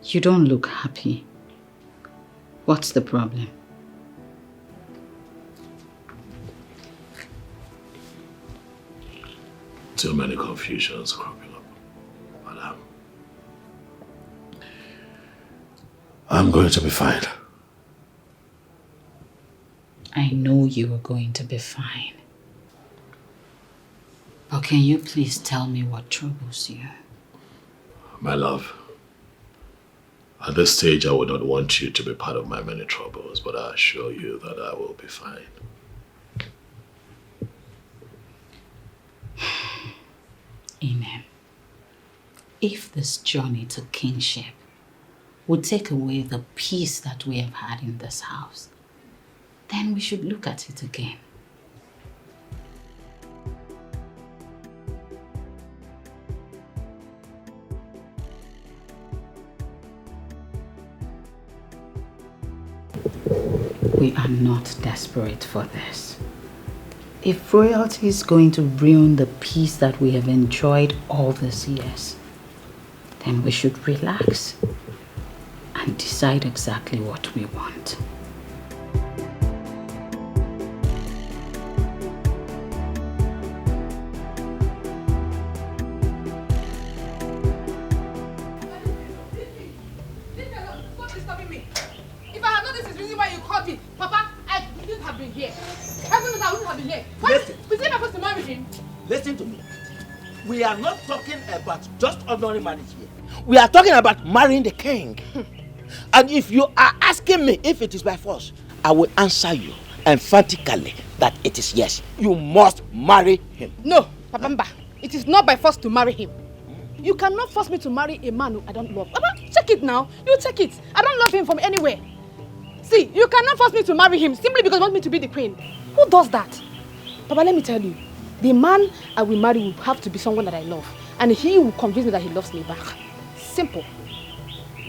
You don't look happy. What's the problem? Too many confusions cropping up. But I'm going to be fine. I know you are going to be fine. But can you please tell me what troubles you? My love, at this stage I would not want you to be part of my many troubles, but I assure you that I will be fine. Amen. If this journey to kingship would take away the peace that we have had in this house, then we should look at it again. We are not desperate for this. If royalty is going to ruin the peace that we have enjoyed all these years, then we should relax and decide exactly what we want. Listen to me. We are not talking about just ordinary marriage here. We are talking about marrying the king. And if you are asking me if it is by force, I will answer you emphatically that it is yes. You must marry him. No, Papa Mba, it is not by force to marry him. You cannot force me to marry a man who I don't love. Papa, check it now. You check it. I don't love him from anywhere. See, you cannot force me to marry him simply because you want me to be the queen. Who does that? Papa, let me tell you. The man I will marry will have to be someone that I love. And he will convince me that he loves me back. Simple.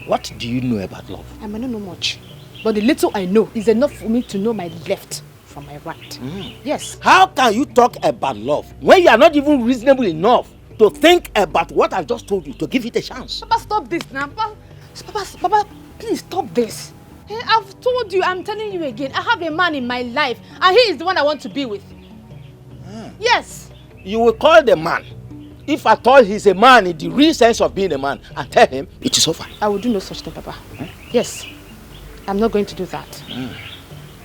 What do you know about love? I may not know much. But the little I know is enough for me to know my left from my right. Yes. How can you talk about love when you are not even reasonable enough to think about what I just told you, to give it a chance? Papa, stop this now. Papa, please stop this. I've told you, I'm telling you again, I have a man in my life and he is the one I want to be with. Yes. You will call the man, if at all he's a man in the real sense of being a man, and tell him it is over. I will do no such thing, Papa. Yes. I'm not going to do that.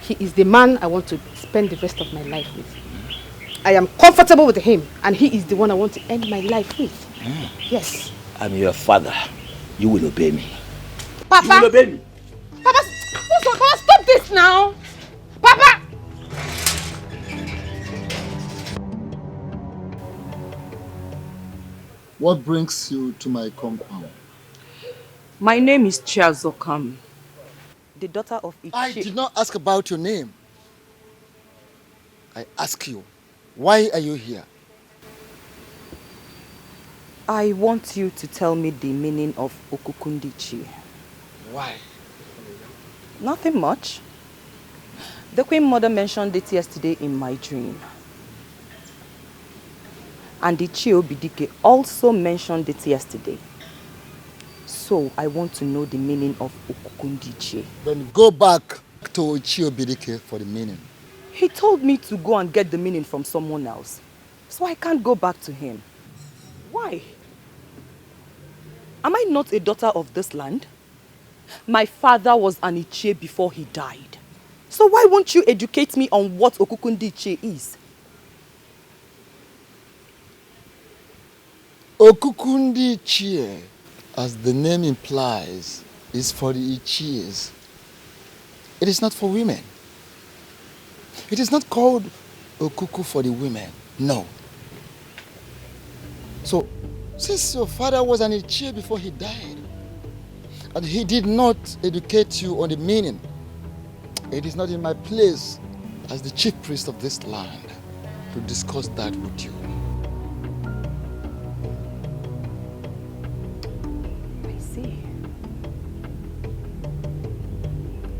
He is the man I want to spend the rest of my life with. I am comfortable with him and he is the one I want to end my life with. Yes. I'm your father. You will obey me. Papa! You will obey me. Papa, stop this now! Papa! What brings you to my compound? My name is Chiazokam, the daughter of Ichi. I did not ask about your name. I ask you, why are you here? I want you to tell me the meaning of Okukundichi. Why? Nothing much. The Queen Mother mentioned it yesterday in my dream. And the Chiobidike also mentioned it yesterday. So I want to know the meaning of Okukundichi. Then go back to Chiobidike for the meaning. He told me to go and get the meaning from someone else. So I can't go back to him. Why? Am I not a daughter of this land? My father was an Ichie before he died. So why won't you educate me on what Okukundichi is? Okukundichi, as the name implies, is for the Ichies. It is not for women. It is not called Okuku for the women. No. So, since your father was an Ichie before he died, and he did not educate you on the meaning, it is not in my place as the chief priest of this land to discuss that with you. I see.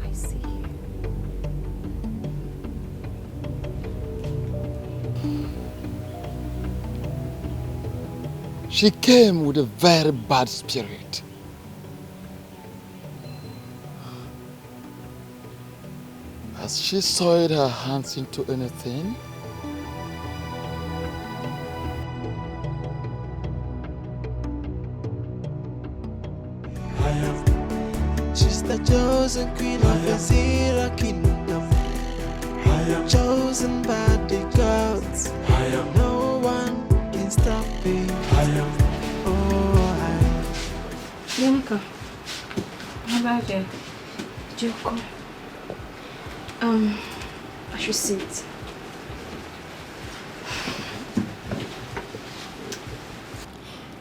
I see. She came with a very bad spirit. Has she soiled her hands into anything? She's the chosen queen of a zero kingdom. I am chosen by the gods. I am no one can stop me. I am. Oh, I am. Bianca, how about you? Joko. I should sit.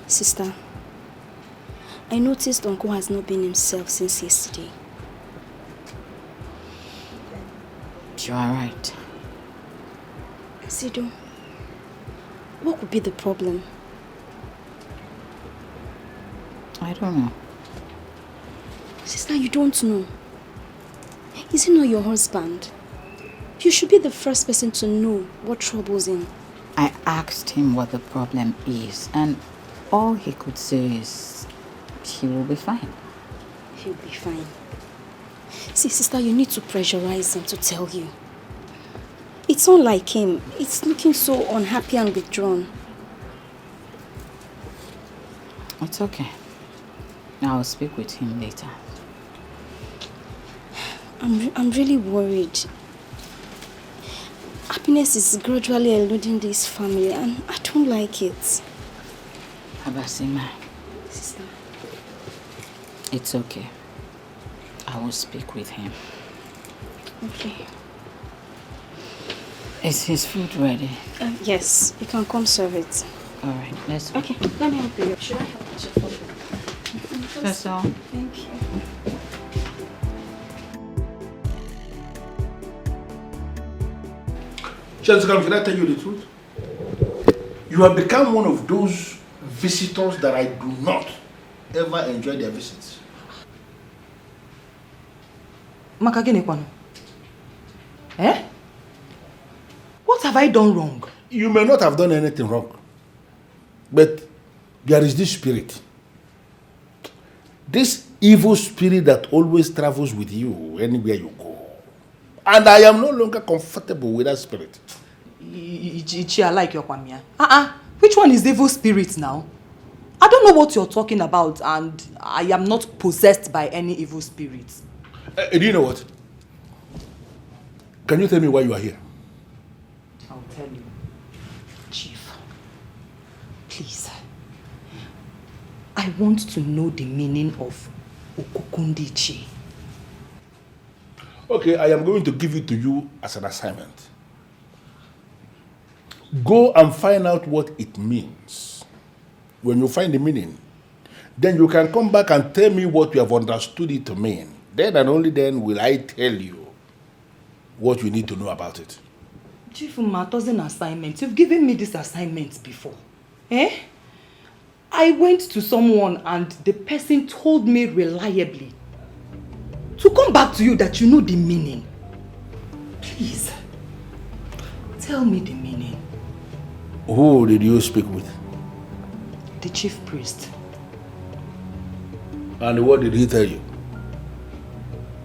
Sister, I noticed Uncle has not been himself since yesterday. You are right. Sido, what could be the problem? I don't know. Sister, you don't know. Is he not your husband? You should be the first person to know what troubles him. I asked him what the problem is, and all he could say is he will be fine. He'll be fine. See, sister, you need to pressurize him to tell you. It's not like him. It's looking so unhappy and withdrawn. It's okay. I'll speak with him later. I'm really worried. Happiness is gradually eluding this family and I don't like it. Abasima, Sister. it's okay. I will speak with him. Okay. Is his food ready? Yes, you can come serve it. Alright, let's go. Okay, let me help you. Should I help you? That's all. Thank you. Jessica, can I tell you the truth? You have become one of those visitors that I do not ever enjoy their visits. Makagene kwano. Eh? What have I done wrong? You may not have done anything wrong, but there is this spirit. This evil spirit that always travels with you anywhere you go. And I am no longer comfortable with that spirit. I like your kwamia. Which one is the evil spirit now? I don't know what you're talking about and I am not possessed by any evil spirit. Do you know what? Can you tell me why you are here? I'll tell you. Chief, please. I want to know the meaning of Okukundichi. Okay, I am going to give it to you as an assignment. Go and find out what it means. When you find the meaning, then you can come back and tell me what you have understood it to mean. Then and only then will I tell you what you need to know about it. Chief Umato's an assignment. You've given me this assignment before. Eh? I went to someone and the person told me reliably to come back to you that you know the meaning. Please, tell me the meaning. Who did you speak with? The chief priest. And what did he tell you?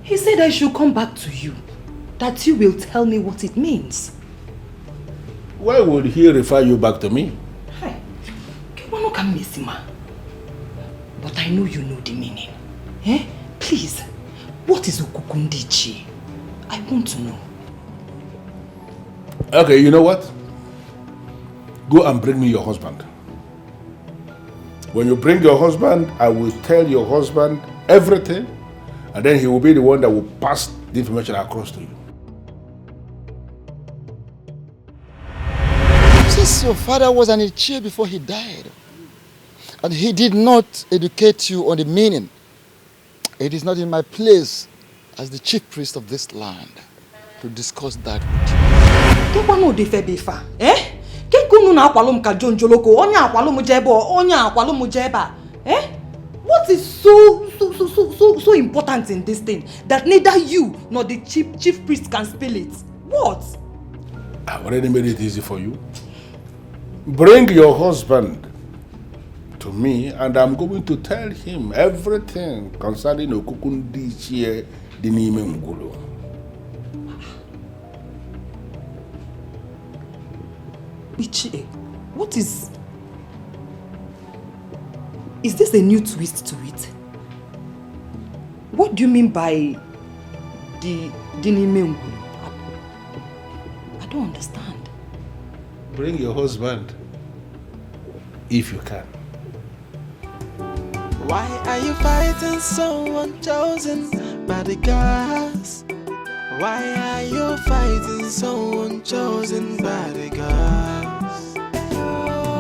He said I should come back to you, that you will tell me what it means. Why would he refer you back to me? Hey, but I know you know the meaning. Eh? Please, what is Okukundichi? I want to know. Okay, you know what? Go and bring me your husband. When you bring your husband, I will tell your husband everything, and then he will be the one that will pass the information across to you. Since your father was an Ichie before he died, and he did not educate you on the meaning, it is not in my place as the chief priest of this land to discuss that with you. Eh? What is so important in this thing that neither you nor the chief priest can spill it? What? I've already made it easy for you. Bring your husband to me and I'm going to tell him everything concerning Okukundichi Dinime Ngulu. Ichie, what is... Is this a new twist to it? What do you mean by the Dinime? I don't understand. Bring your husband, if you can. Why are you fighting someone chosen by the gods? Why are you fighting someone chosen by the gods?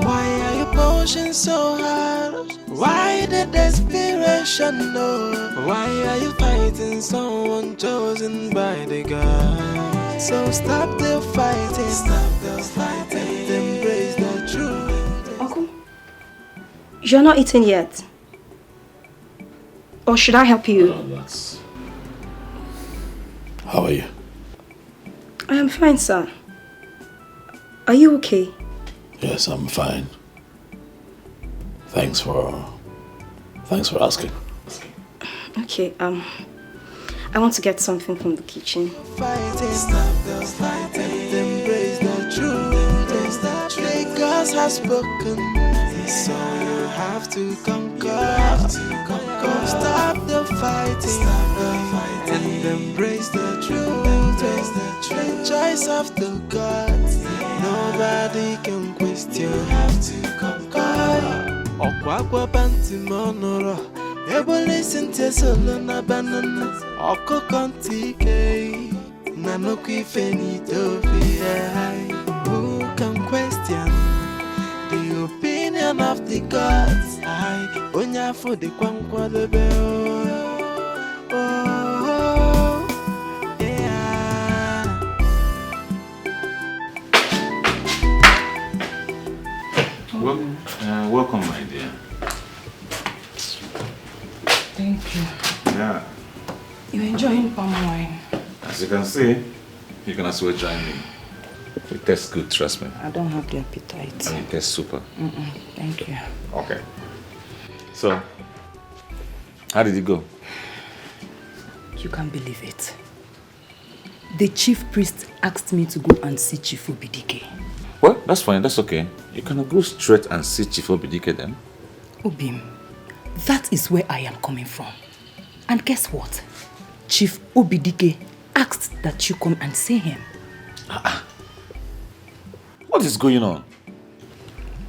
Why are you pushing so hard? Why the desperation, no? Why are you fighting someone chosen by the gods? So stop the fighting, and embrace the truth. Uncle, you're not eating yet. Or should I help you? That's... How are you? I am fine, sir. Are you okay? Yes, I'm fine. Thanks for asking. Okay, I want to get something from the kitchen. Fighting, embrace the truth. The gods have spoken, so you have to conquer. Stop the fighting, and embrace the truth. The choice of the gods, nobody can question. You have to conquer. Okwakwa banti monoro, ebo listen to solo na banana. Oko kontike, nanoku ifenito fi. Who can question the opinion of the gods? I onya for the kwankwa lebe. Oh, yeah. Welcome, my dear. Thank you. Yeah. You're enjoying palm wine. As you can see, you can as well join me. It tastes good, trust me. I don't have the appetite. And it tastes super. Thank you. Okay. So, how did it go? You can't believe it. The chief priest asked me to go and see Chief Obidike. Well, that's fine, that's okay. You can go straight and see Chief Obidike then. Obim, that is where I am coming from. And guess what? Chief Obidike asked that you come and see him. What is going on?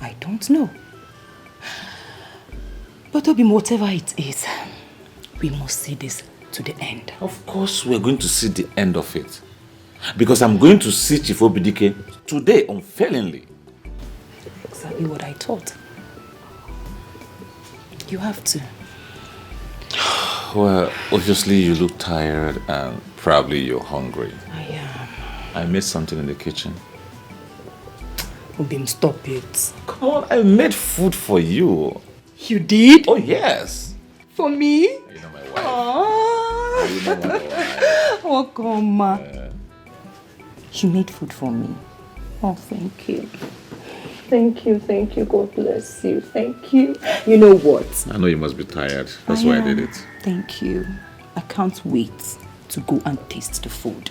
I don't know. But Obim, whatever it is, we must see this to the end. Of course we're going to see the end of it. Because I'm going to see Chief Obidike today, unfailingly. Exactly what I thought. You have to. Well, obviously you look tired and probably you're hungry. I am. I made something in the kitchen. Obim, stop it. Come on, I made food for you. You did? Oh, yes. For me? You know my wife. Aww. You know my wife. Oh, come on. You made food for me. Oh, thank you. Thank you. God bless you. Thank you. You know what? I know you must be tired. That's why I did it. Thank you. I can't wait to go and taste the food.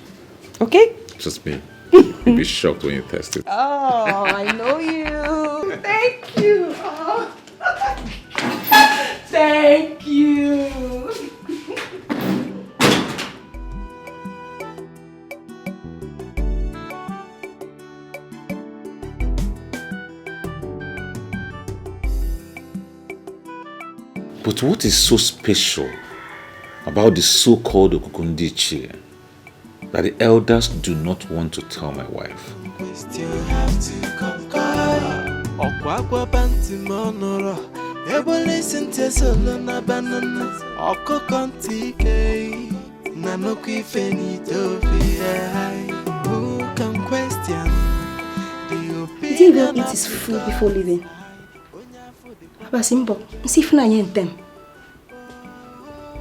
Okay? Trust me. You'll be shocked when you taste it. Oh, I know you. Thank you. Oh. Thank you. But what is so special about the so-called Okukundichi that the elders do not want to tell my wife? You have to conquer. Okwakwa banti monoro, ebo listen to solo na banana. Oko kontike, nanoku ifenito fi. Who can question the Did he go opinion eat of his the food gods? before leaving? Abasimbo, see if I them.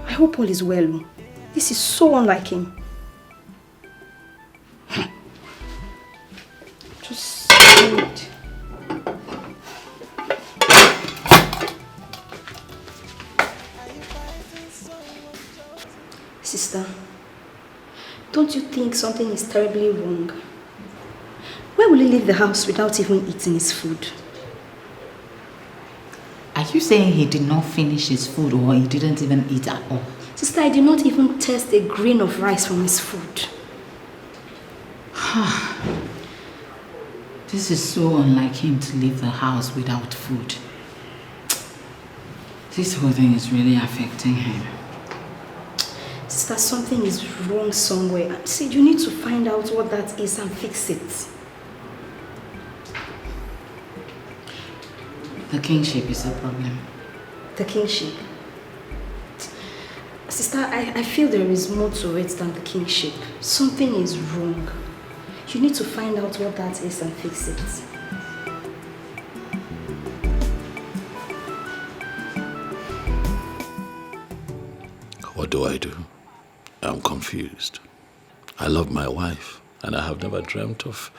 I hope all is well. This is so unlike him. Just wait. Sister, don't you think something is terribly wrong? Why Why will he leave the house without even eating his food? Are you saying he did not finish his food or he didn't even eat at all? Sister, I did not even taste a grain of rice from his food. This is so unlike him to leave the house without food. This whole thing is really affecting him. Sister, something is wrong somewhere. See, you need to find out what that is and fix it. The kingship is a problem. The kingship? Sister, I feel there is more to it than the kingship. Something is wrong. You need to find out what that is and fix it. What do I do? I'm confused. I love my wife, and I have never dreamt of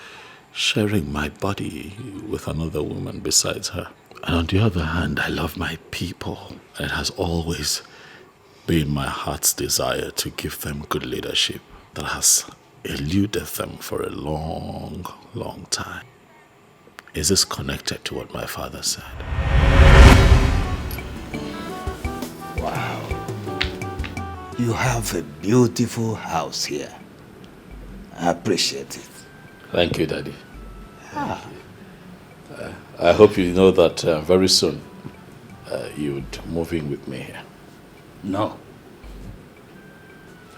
sharing my body with another woman besides her. And on the other hand, I love my people, and it has always been my heart's desire to give them good leadership that has eluded them for a long, long time. Is this connected to what my father said? Wow. You have a beautiful house here. I appreciate it. Thank you, Daddy. I hope you know that very soon you'd move in with me here. No.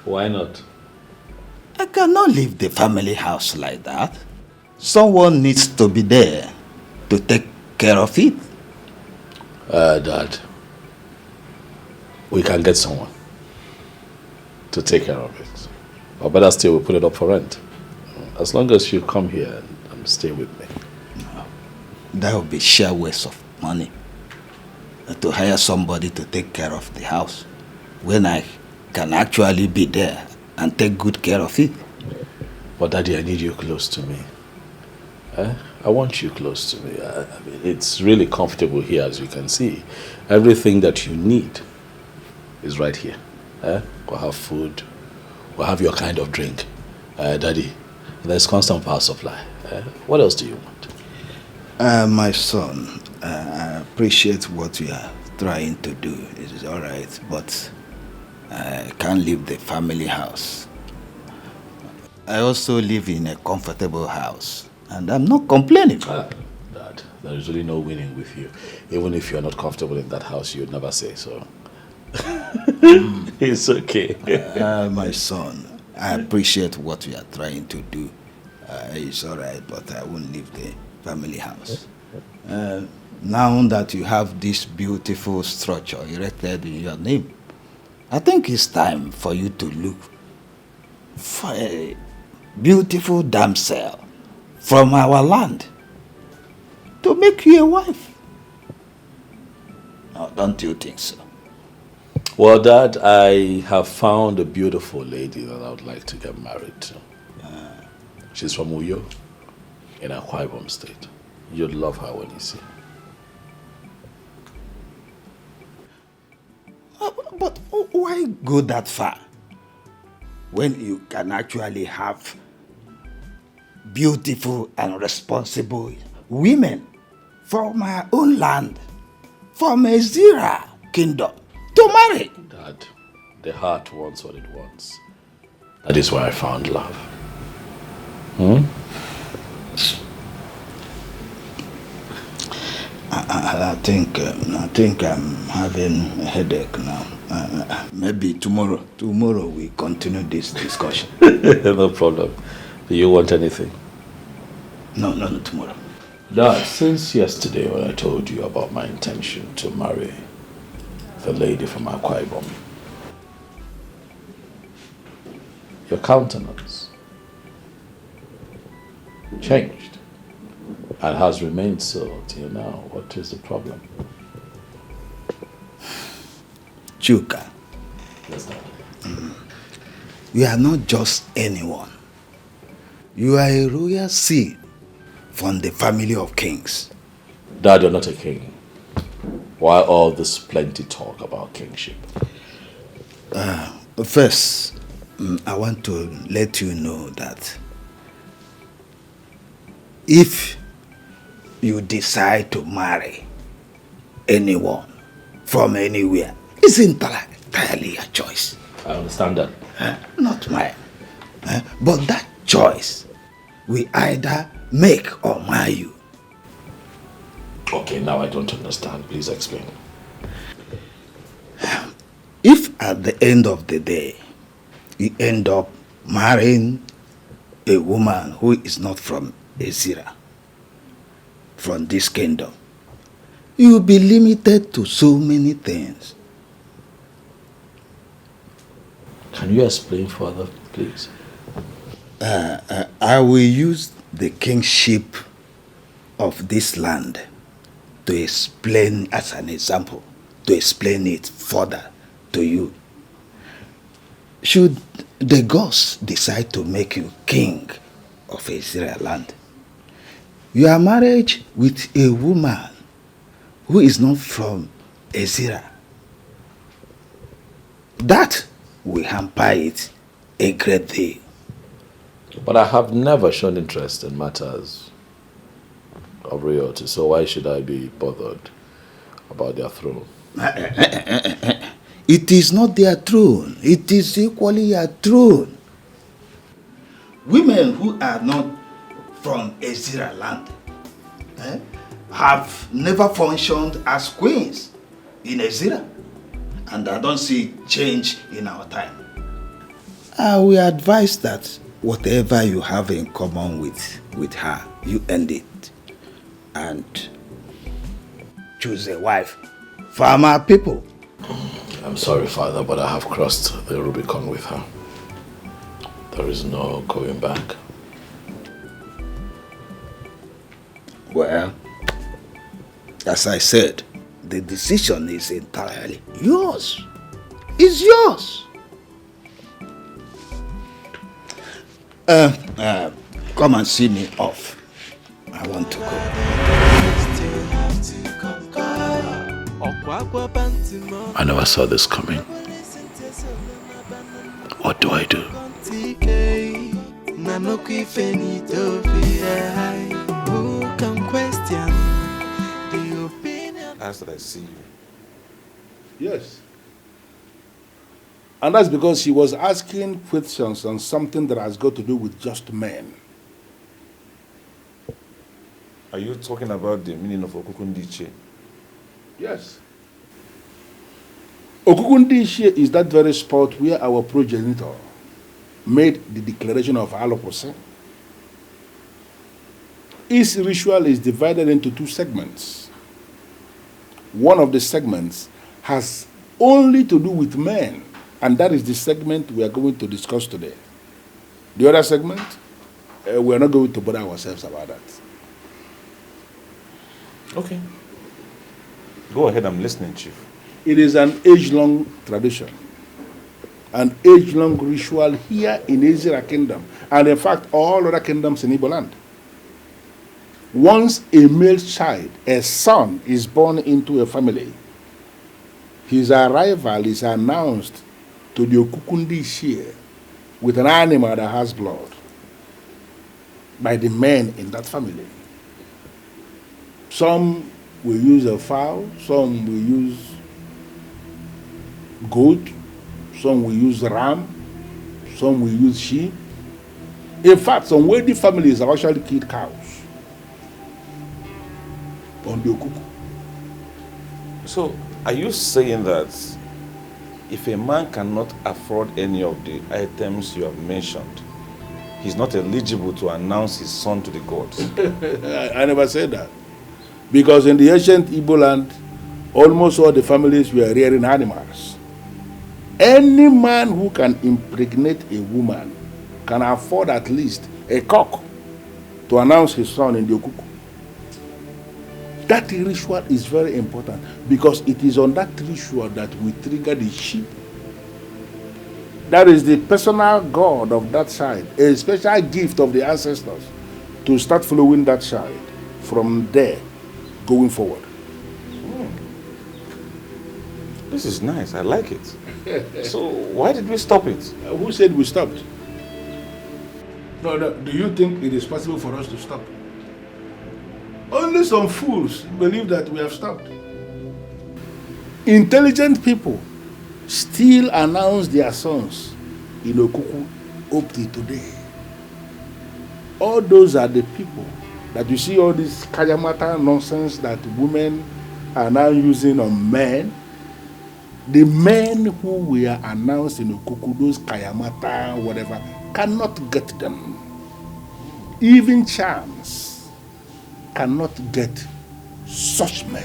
Why not? I cannot leave the family house like that. Someone needs to be there to take care of it. Dad, we can get someone to take care of it. Or better still, we'll put it up for rent. As long as you come here and stay with me. No. That would be sheer waste of money. To hire somebody to take care of the house when I can actually be there and take good care of it. But Daddy, I need you close to me. I want you close to me. I mean, it's really comfortable here, as you can see. Everything that you need is right here. We'll have food. We'll have your kind of drink. Daddy, there's constant power supply. What else do you want? My son, I appreciate what you are trying to do. It is all right, but I can't leave the family house. I also live in a comfortable house, and I'm not complaining. Dad, there is really no winning with you. Even if you're not comfortable in that house, you'd never say so. It's okay. My son, I appreciate what you are trying to do. It's all right, but I won't leave the family house. Now that you have this beautiful structure erected in your name, I think it's time for you to look for a beautiful damsel from our land to make you a wife. Now, don't you think so? Well, Dad, I have found a beautiful lady that I would like to get married to. She's from Uyo in Akwa Ibom State. You'd love her when you see her. But why go that far when you can actually have beautiful and responsible women from our own land, from a Zira kingdom, to marry? Dad, the heart wants what it wants. That is why I found love. I think I'm having a headache now. Maybe tomorrow we continue this discussion. No problem. Do you want anything? No, tomorrow. Dad, since yesterday when I told you about my intention to marry the lady from Akwa Ibom, your countenance changed and has remained so till now. What is the problem? Chuka, Yes, Dad. you are not just anyone. You are a royal seed from the family of kings. Dad, you're not a king. Why all this plenty talk about kingship? First, I want to let you know that if you decide to marry anyone from anywhere, it's entirely your choice. I understand that. Not mine. But that choice will either make or mar you. Okay, now I don't understand. Please explain. If at the end of the day, you end up marrying a woman who is not from Ezira, from this kingdom, you will be limited to so many things. Can you explain further, please? I will use the kingship of this land to explain, as an example, to explain it further to you. Should the gods decide to make you king of Israel land, your marriage with a woman who is not from Ezira, that will hamper it a great deal. But I have never shown interest in matters of royalty, so why should I be bothered about their throne? It is not their throne, it is equally your throne. Women who are not from Ezira land have never functioned as queens in Ezira, and I don't see change in our time. We advise that whatever you have in common with her, you end it and choose a wife from our people. I'm sorry, Father, but I have crossed the Rubicon with her. There is no going back. Well, as I said, the decision is entirely yours. It's yours. Come and see me off. I want to go. I never saw this coming. What do I do? As I see you. Yes. And that's because she was asking questions on something that has got to do with just men. Are you talking about the meaning of Okukundiche? Yes. Okukundiche is that very spot where our progenitor made the declaration of Alokose. Its ritual is divided into two segments. One of the segments has only to do with men, and that is the segment we are going to discuss today. The other segment, we are not going to bother ourselves about that. Okay. Go ahead, I'm listening, Chief. It is an age-long tradition, an age-long ritual here in Ezira Kingdom, and in fact all other kingdoms in Igbo land. Once a male child, a son, is born into a family, his arrival is announced to the Okukundiche with an animal that has blood by the men in that family. Some will use a fowl, some will use goat, some will use ram, some will use sheep. In fact, some wealthy families have actually killed cows on the Okuku. So, are you saying that if a man cannot afford any of the items you have mentioned, he's not eligible to announce his son to the gods? I never said that. Because in the ancient Igbo land, almost all the families were rearing animals. Any man who can impregnate a woman can afford at least a cock to announce his son in the Okuku. That ritual is very important because it is on that ritual that we trigger the sheep. That is the personal god of that child, a special gift of the ancestors to start following that child from there going forward. This is nice, I like it. So why did we stop it? Who said we stopped? No, do you think it is possible for us to stop? Only some fools believe that we have stopped. Intelligent people still announce their sons in Okuku up till today. All those are the people that you see all this kayamata nonsense that women are now using on men. The men who were announced in Okuku, those kayamata, whatever, cannot get them. Even charms cannot get such men.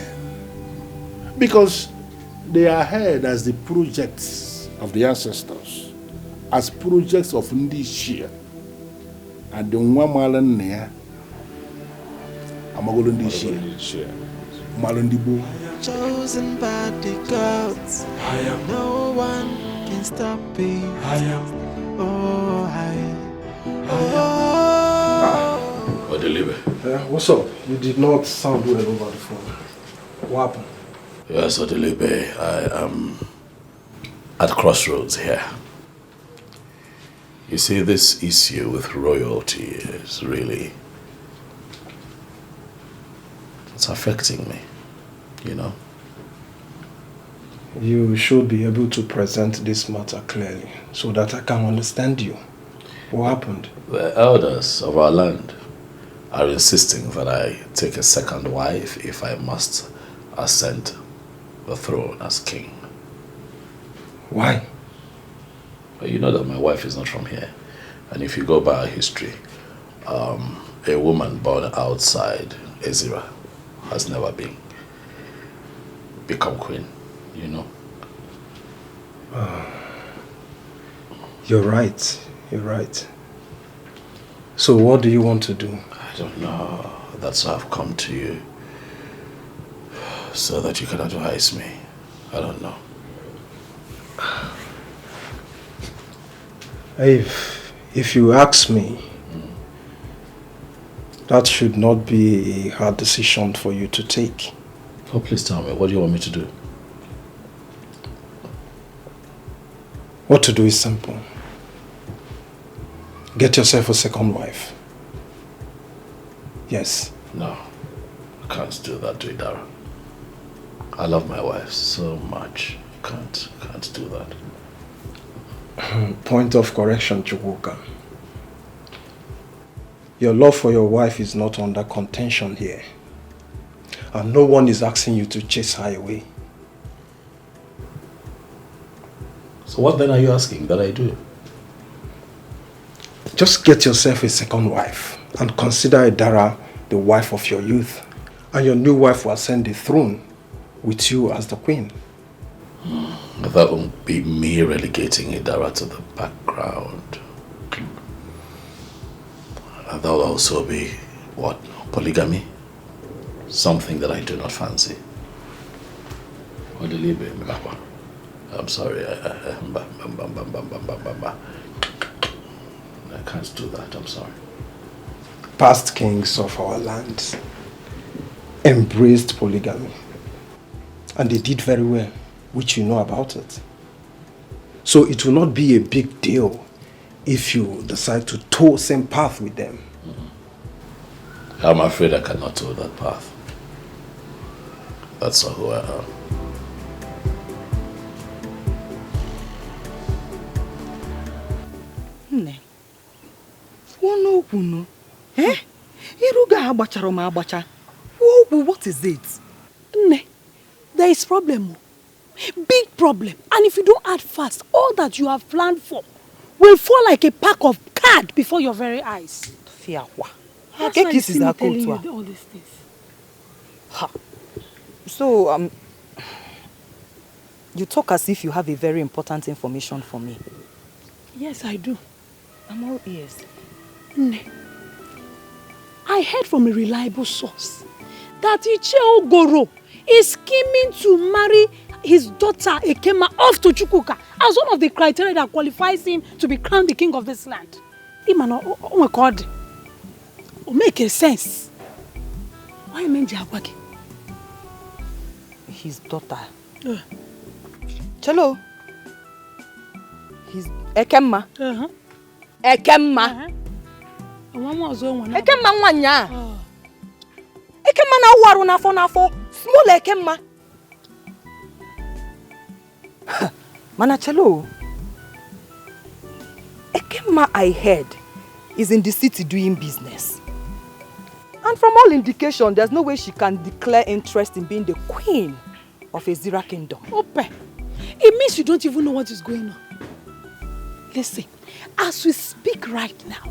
Because they are heard as the projects of the ancestors, as projects of Nigerian. And the Nwamalan Nea, Amagolo Nigerian, Malandibo. Chosen by the gods. No one can stop me. What's up? You did not sound well over the phone. What happened? Yes, Odelibe, I am at crossroads here. You see, this issue with royalty is really... it's affecting me, you know? You should be able to present this matter clearly so that I can understand you. What happened? The elders of our land are insisting that I take a second wife if I must ascend the throne as king. Why? Well, you know that my wife is not from here. And if you go by our history, a woman born outside Ezira has never become queen, you know? You're right. You're right. So what do you want to do? I don't know. That's why I've come to you. So that you can advise me. I don't know. If you ask me, that should not be a hard decision for you to take. Oh, please tell me, what do you want me to do? What to do is simple. Get yourself a second wife. Yes. No, I can't do that to Idara. I love my wife so much. Can't do that. Point of correction, Chukwuka. Your love for your wife is not under contention here. And no one is asking you to chase her away. So what then are you asking that I do? Just get yourself a second wife and consider Idara the wife of your youth. And your new wife will ascend the throne with you as the queen. That won't be me relegating Idara to the background. And that will also be, what, polygamy? Something that I do not fancy. I'm sorry, I can't do that, I'm sorry. Past kings of our land embraced polygamy. And they did very well, which you know about it. So it will not be a big deal if you decide to tow same path with them. I'm afraid I cannot tow that path. That's not who I am. Nne, one okwu eh? Iruga agbachara ma agbacha. What is it? Nne, there is problem. Big problem. And if you don't act fast, all that you have planned for will fall like a pack of cards before your very eyes. Fiawa. That's why is telling you all these things. Ha. So, you talk as if you have a very important information for me. Yes, I do. I'm all ears. Nne, I heard from a reliable source that Iche Ogoro is scheming to marry his daughter Ekema off to Chukwuka as one of the criteria that qualifies him to be crowned the king of this land. Oh my God. It makes sense. Why Menji Agwagi? His daughter. Chelo. His Ekema. Ekema. Ekema nwanya. Ekema waru nafo small ekemma. Manachelo. Ekemma I heard is in the city doing business. And from all indication, there's no way she can declare interest in being the queen of Ezira kingdom. Ope, it means you don't even know what is going on. Listen, as we speak right now,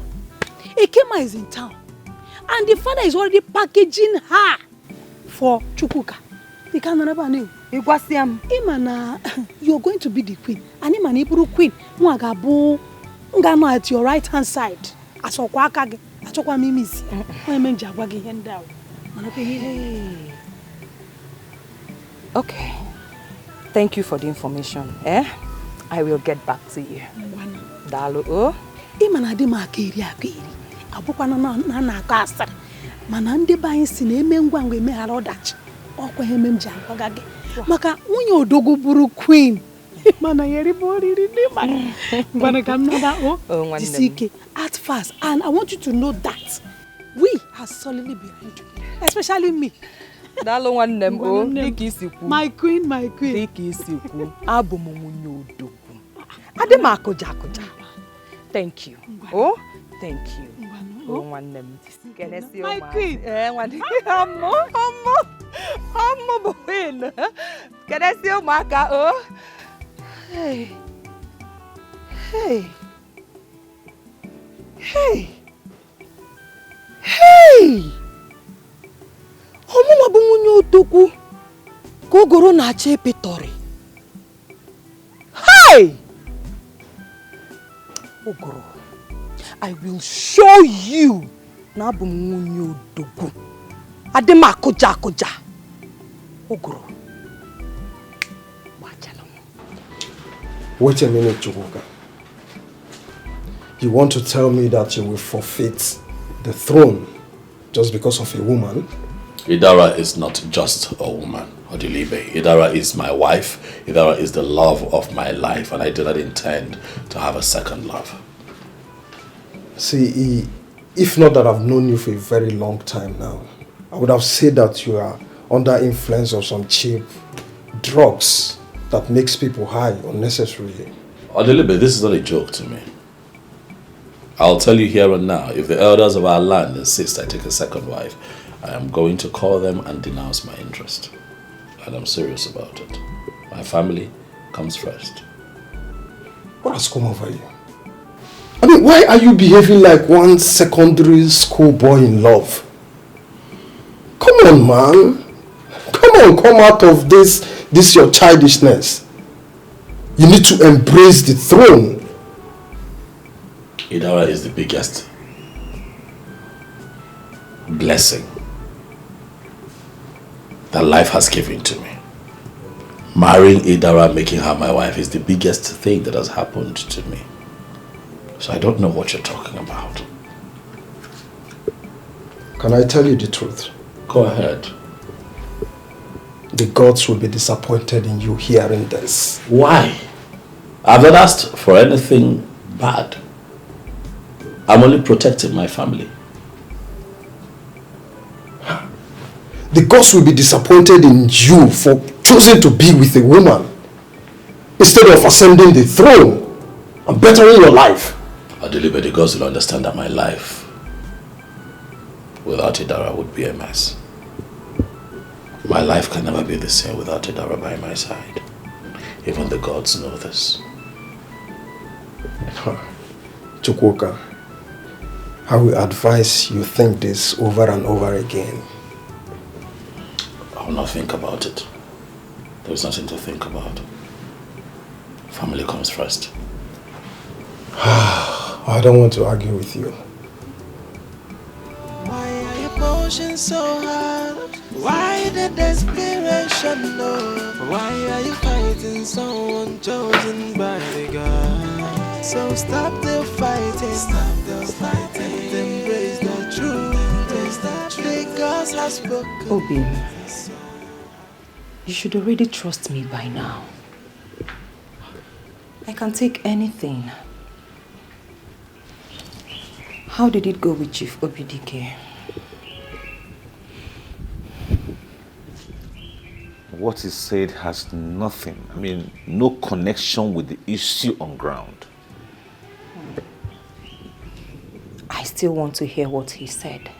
Ekema is in town. And the father is already packaging her for Chukuka. The Kananaba name. Imana, you're going to be the queen. And Imana Iburu queen. Mwagabu, Ngano at your right hand side. Asokwa kage. Asokwa mimisi. Okay. Thank you for the information. I will get back to you. Dalu o. Imana di makiri akiri. Abukwa na akasara. Mana ndị ba anyị si na eme ngwa ngwa emeghara ọdachi. Ọkwa ihe m ji agwaga gị. Maka nwunye odogwu bụrụ queen. Mana yeri boriri ni mana. Bana kamnada o. Jisike at first, and I want you to know that we are solidly behind you, especially me. Dalo nwannem o, dịka isi kwu. My queen, my queen. Dịka isi kwu. Abụ m nwunye odogwu. Adị m akụja. Thank you. Oh, thank you. Oh, nwannem. My queen. Nwannem. Amo bohin. Kenesi ụmụaka o. Hey. Ọmụma bụ nwunye odogwu ka ogoro na-acha epetori. Hey! Ogoro, I will show you na abụ m nwunye odogwu. Adị m akụja. Ogoro. Wait a minute, Chukwuka. You want to tell me that you will forfeit the throne just because of a woman? Idara is not just a woman, Odilibe. Idara is my wife. Idara is the love of my life, and I do not intend to have a second love. See, if not that I've known you for a very long time now, I would have said that you are under influence of some cheap drugs that makes people high unnecessarily. Odilibe, this is not a joke to me. I'll tell you here and now, if the elders of our land insist I take a second wife, I am going to call them and denounce my interest. And I'm serious about it. My family comes first. What has come over you? I mean, why are you behaving like one secondary school boy in love? Come on, man. Come out of this your childishness. You need to embrace the throne. Idara is the biggest blessing that life has given to me. Marrying Idara, making her my wife, is the biggest thing that has happened to me. So I don't know what you're talking about. Can I tell you the truth? Go ahead. The gods will be disappointed in you hearing this. Why? I've not asked for anything bad. I'm only protecting my family. The gods will be disappointed in you for choosing to be with a woman instead of ascending the throne and bettering your life. I deliver the gods will understand that my life without Idara would be a mess. My life can never be the same without Idara by my side. Even the gods know this. Chukwuka, I will advise you think this over and over again. I will not think about it. There's nothing to think about. Family comes first. I don't want to argue with you. Why are your emotions so hard? Why the desperation, no? Why are you fighting someone chosen by the God? So stop the fighting, and embrace the truth. The gods have spoken. Obi, you should already trust me by now. I can take anything. How did it go with Chief Obidike? what he said has nothing, no connection with the issue on ground. I still want to hear what he said.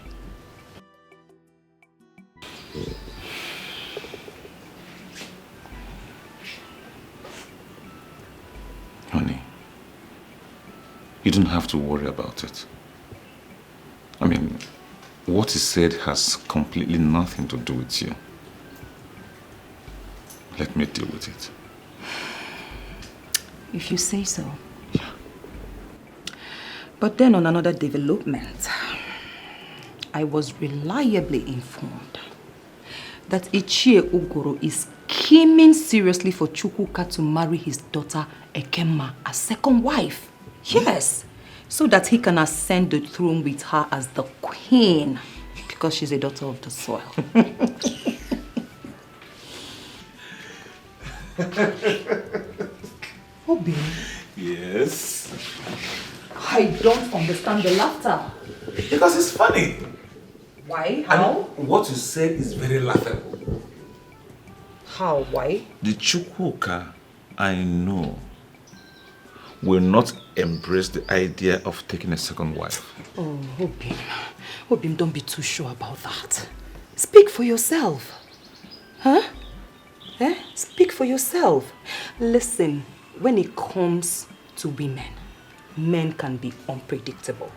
Honey, you don't have to worry about it. What he said has completely nothing to do with you. Let me deal with it. If you say so. Yeah. But then on another development, I was reliably informed that Ichie Ugoro is scheming seriously for Chukwuka to marry his daughter Ekema as second wife. Yes, so that he can ascend the throne with her as the queen, because she's a daughter of the soil. Obi. Yes? I don't understand the laughter. Because it's funny. Why? How? What you said is very laughable. How? Why? The Chukwuka I know will not embrace the idea of taking a second wife. Oh, Obim. Obim, don't be too sure about that. Speak for yourself. Huh? Speak for yourself. Listen, when it comes to women, men can be unpredictable.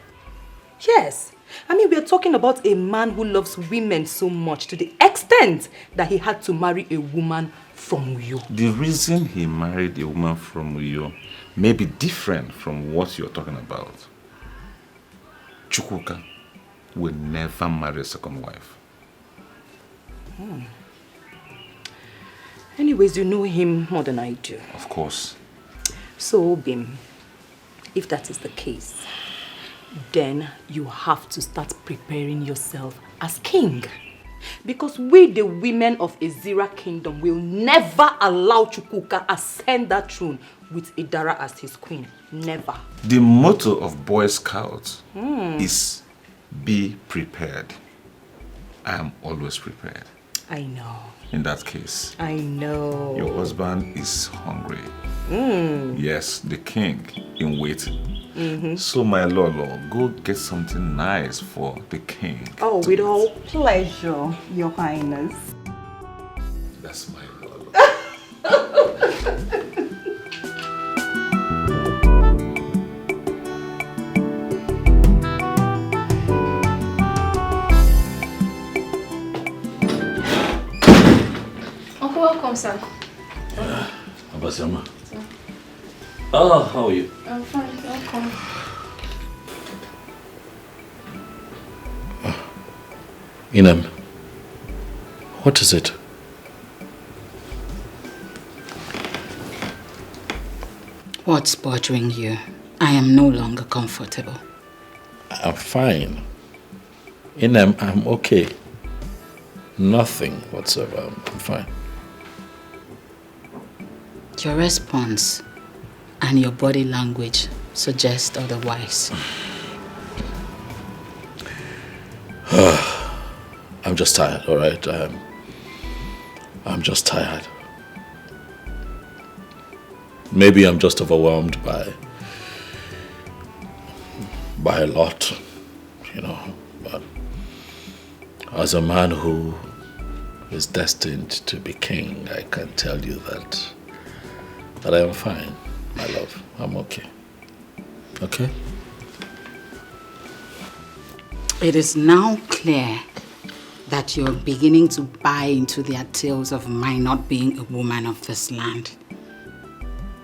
Yes. We are talking about a man who loves women so much to the extent that he had to marry a woman from Uyo. The reason he married a woman from Uyo may be different from what you're talking about. Chukwuka will never marry a second wife. Anyways, you know him more than I do. Of course. So, Obim, if that is the case, then you have to start preparing yourself as king. Because we, the women of Ezira kingdom, will never allow Chukwuka ascend that throne with Idara as his queen. Never. The motto of Boy Scouts is be prepared. I am always prepared. I know. In that case, I know. Your husband is hungry. Yes, the king in waiting. So my Lolo, go get something nice for the king. Oh, with all pleasure, Your Highness. That's my Lolo. Uncle, welcome, sir. Abasama. Oh, how are you? I'm fine, welcome. Inem, what is it? What's bothering you? I am no longer comfortable. I'm fine. Inem, I'm okay. Nothing whatsoever. I'm fine. Your response and your body language suggest otherwise. I'm just tired, all right? I'm just tired. Maybe I'm just overwhelmed by a lot, but as a man who is destined to be king, I can tell you that I am fine, my love. I'm okay. Okay? It is now clear that you're beginning to buy into their tales of my not being a woman of this land.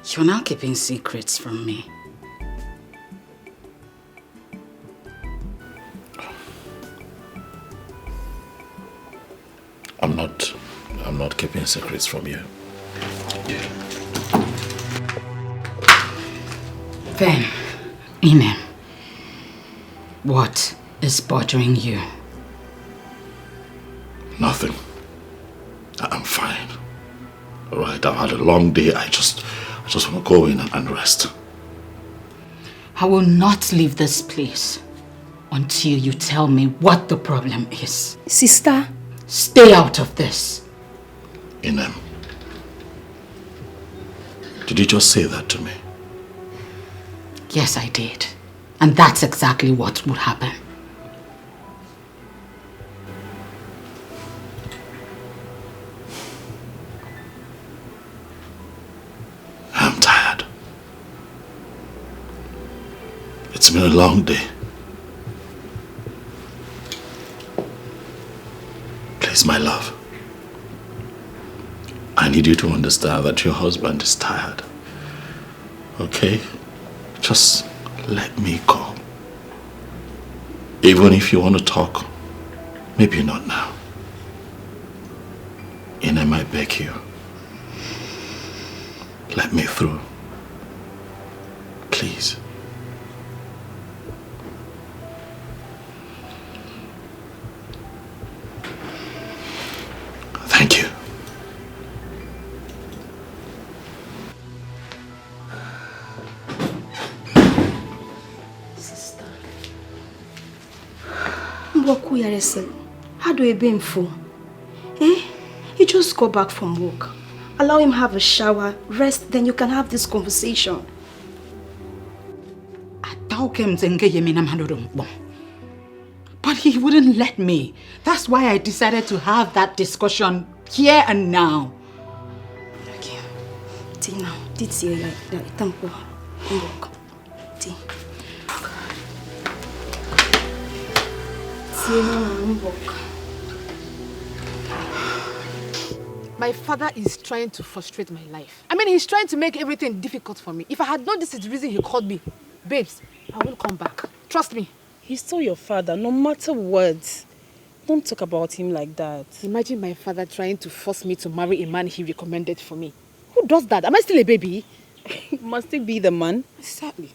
You're now keeping secrets from me. I'm not keeping secrets from you. Then, Inem, what is bothering you? Nothing. I'm fine. All right, I've had a long day. I just want to go in and rest. I will not leave this place until you tell me what the problem is. Sister. Stay out of this. Inem, did you just say that to me? Yes, I did. And that's exactly what would happen. I'm tired. It's been a long day. Please, my love. I need you to understand that your husband is tired. Okay? Just let me go. Even if you want to talk, maybe not now. Inem, I beg you. Let me through. Please. Thank you. Sister. Mboku Yarese, how do you be for? Eh? You just go back from work. Allow him have a shower, rest, then you can have this conversation. But he wouldn't let me. That's why I decided to have that discussion here and now. Okay. Now, did see that temple work. My father is trying to frustrate my life. I mean, he's trying to make everything difficult for me. If I had known this is the reason he called me, babes, I will come back. Trust me. He's still your father, no matter what. Don't talk about him like that. Imagine my father trying to force me to marry a man he recommended for me. Who does that? Am I still a baby? Must it be the man? Exactly.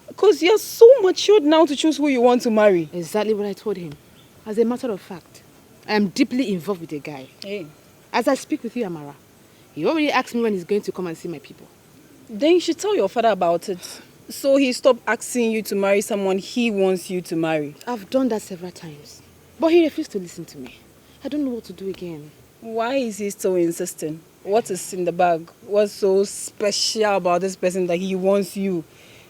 Because you're so matured now to choose who you want to marry. Exactly what I told him. As a matter of fact, I am deeply involved with a guy. Hey. As I speak with you, Amara, he already asked me when he's going to come and see my people. Then you should tell your father about it. So he stopped asking you to marry someone he wants you to marry. I've done that several times. But he refused to listen to me. I don't know what to do again. Why is he still insisting? What is in the bag? What's so special about this person that he wants you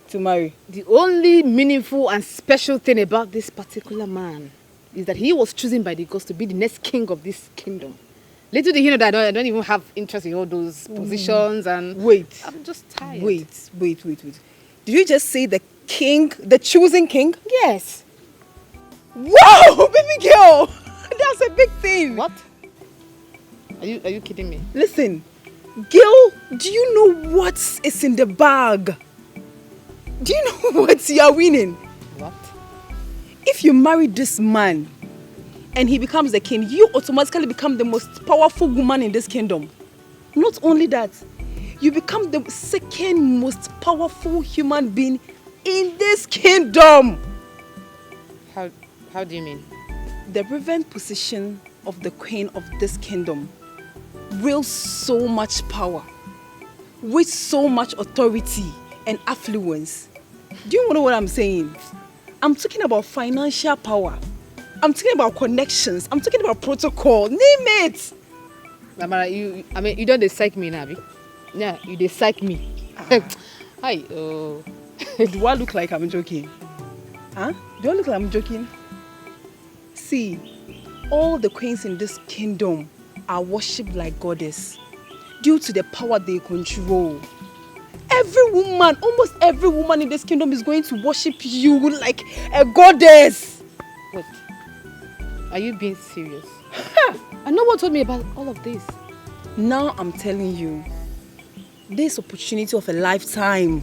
to marry? The only meaningful and special thing about this particular man is that he was chosen by the gods to be the next king of this kingdom. Little did he know that I don't even have interest in all those positions and... Wait. I'm just tired. Wait. Did you just say the king, the chosen king? Yes. Wow, baby girl! That's a big thing. What? Are you kidding me? Listen, girl, do you know what is in the bag? Do you know what you are winning? What? If you marry this man and he becomes the king, you automatically become the most powerful woman in this kingdom. Not only that, you become the second most powerful human being in this kingdom. How do you mean? The reverend position of the queen of this kingdom wields so much power, with so much authority and affluence. Do you know what I'm saying? I'm talking about financial power. I'm talking about connections. I'm talking about protocol. Name it. Amara, you don't psych me now, yeah, you psych me. Hi. Oh. Do I look like I'm joking? Huh? Do I look like I'm joking? See, all the queens in this kingdom are worshipped like goddess due to the power they control. Every woman, almost every woman in this kingdom is going to worship you like a goddess. What? Are you being serious? And no one told me about all of this. Now I'm telling you, this opportunity of a lifetime.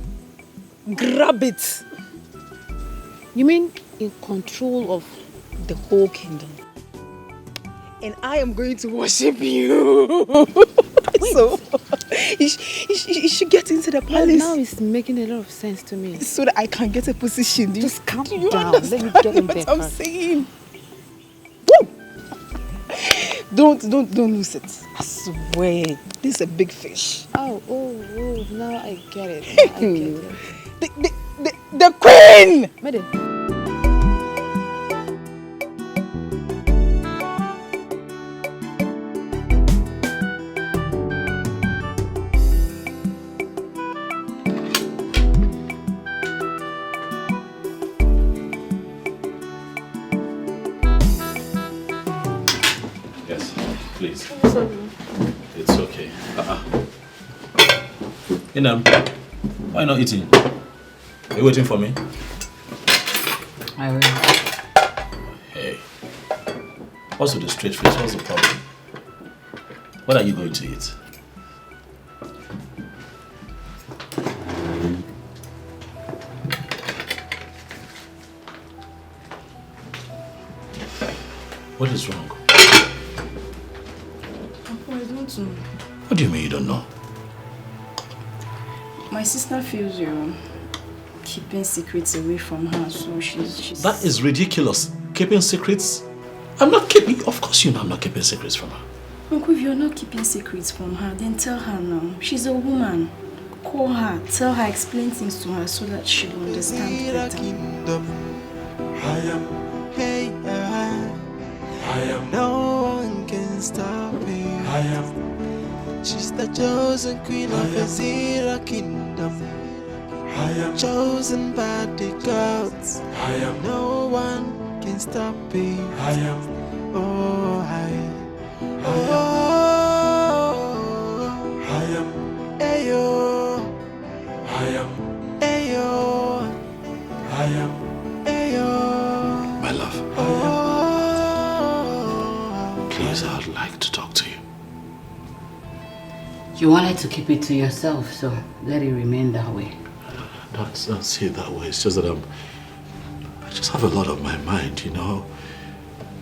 Grab it. You mean in control of the whole kingdom? And I am going to worship you. So, you should get into the palace. Now it's making a lot of sense to me. So that I can get a position. Just calm down. Let me get in there. What I'm saying. Don't lose it. I swear. This is a big fish. Oh, now I get it. The queen! Madam. sorry. It's okay. Why not eating? Are you waiting for me? I will. Hey. What's with the straight face? What's the problem? What are you going to eat? What is wrong? Papa, I don't know. What do you mean you don't know? My sister feels you're keeping secrets away from her, so she's... That is ridiculous. Keeping secrets? I'm not keeping... Of course you know I'm not keeping secrets from her. Uncle, if you're not keeping secrets from her, then tell her now. She's a woman. Call her, tell her, explain things to her so that she'll understand better. I am no one can stop me. She's the chosen queen of Ezira kingdom. I am chosen by the gods. No one can stop me. My love. Please, I'd like to talk to you. You wanted to keep it to yourself, so let it remain that way. Don't see it that way. It's just that I just have a lot on my mind, you know.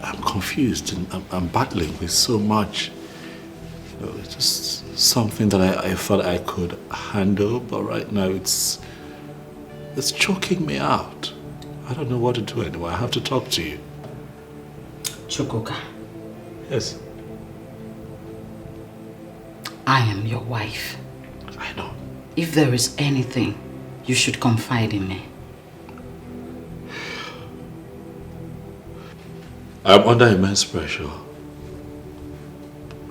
I'm confused and I'm battling with so much. You know, it's just something that I thought I could handle, but right now it's choking me out. I don't know what to do anymore. I have to talk to you. Chukwuka. Yes. I am your wife. I know. If there is anything, you should confide in me. I'm under immense pressure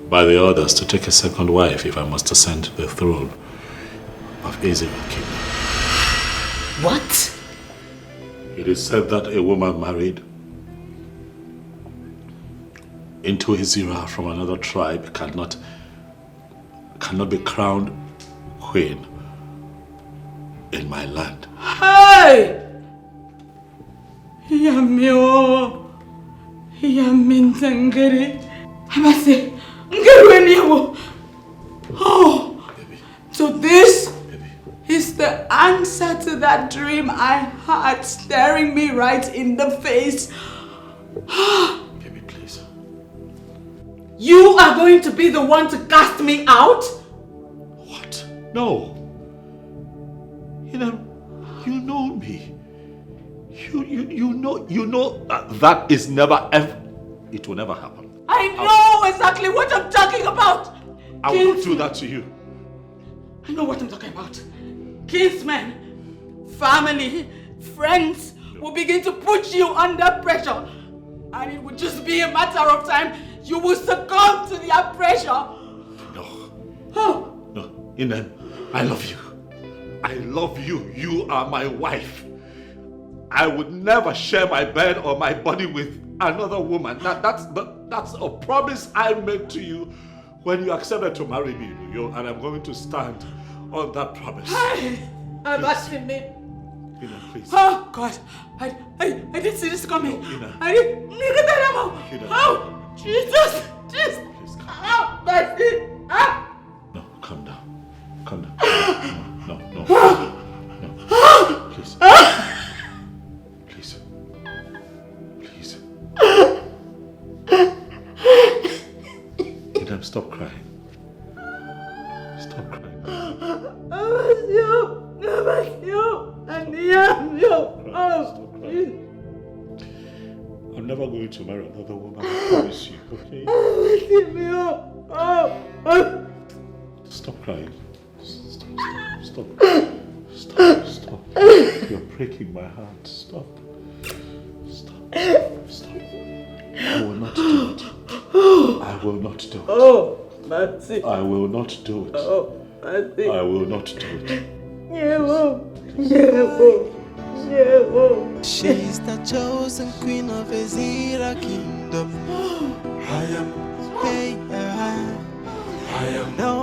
by the others to take a second wife if I must ascend the throne of Ezira Kingdom. What? It is said that a woman married into Ezira from another tribe cannot be crowned queen in my land. Hey! Yamio. Yamintangere. Amase. Ngerueniawo. Oh. So this is the answer to that dream I had staring me right in the face. Baby, please. You are going to be the one to cast me out? What? No. You know me. You know that is never ever. It will never happen. I know exactly what I'm talking about. I will not do that to you. I know what I'm talking about. Kinsmen, family, friends will begin to put you under pressure. And it will just be a matter of time. You will succumb to their pressure. No. Oh. No. Inem, I love you. I love you. You are my wife. I would never share my bed or my body with another woman. That's a promise I made to you when you accepted to marry me, and I'm going to stand on that promise. I'm asking me. Ina, please. Oh God, I didn't see this coming. No, Ina. I didn't. Ina. Oh Jesus! Please, oh, mercy! No, calm down. Calm down. No. Please. Please. Ina, stop crying. Stop crying. I'm never going to marry another woman, I promise you, okay? Stop crying. Stop. You're breaking my heart. Stop. I will not do it. I will not do it. Oh, that's it. I will not do it. Oh, that's it. I will not do it. She's the chosen queen of Ezira kingdom. Hey, no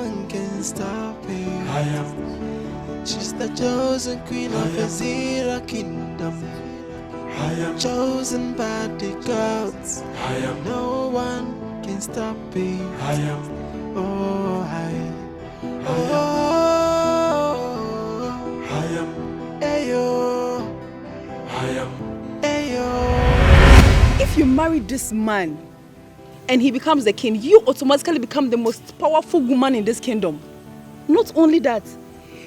one can stop it. She's the chosen queen of Ezira kingdom. Chosen by the gods. No one can stop it. Oh, If you marry this man and he becomes the king, you automatically become the most powerful woman in this kingdom. Not only that,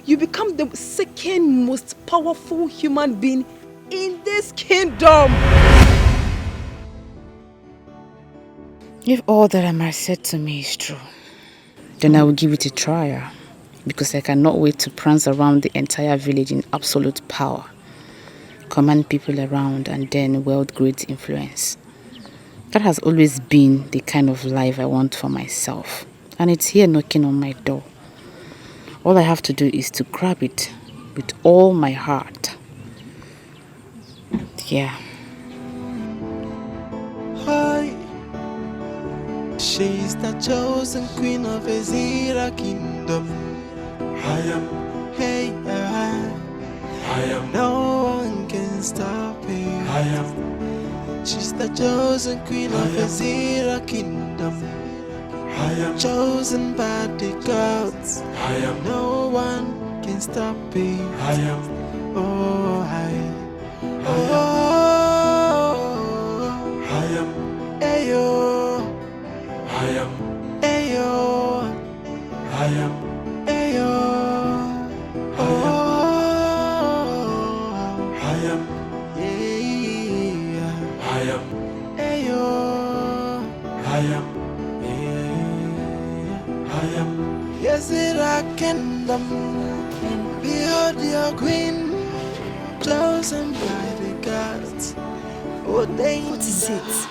you become the second most powerful human being in this kingdom. If all that Amar said to me is true, then I will give it a trial, because I cannot wait to prance around the entire village in absolute power, command people around, and then wield great influence. That has always been the kind of life I want for myself, and it's here knocking on my door. All I have to do is to grab it with all my heart. Yeah. Hi. She's the chosen queen of Ezira kingdom. Hey, no one can stop it. She's the chosen queen of Ezira kingdom. Chosen by the gods. No one can stop it. Oh, yes, it I kingdom. Behold your queen, chosen by the gods. What is it?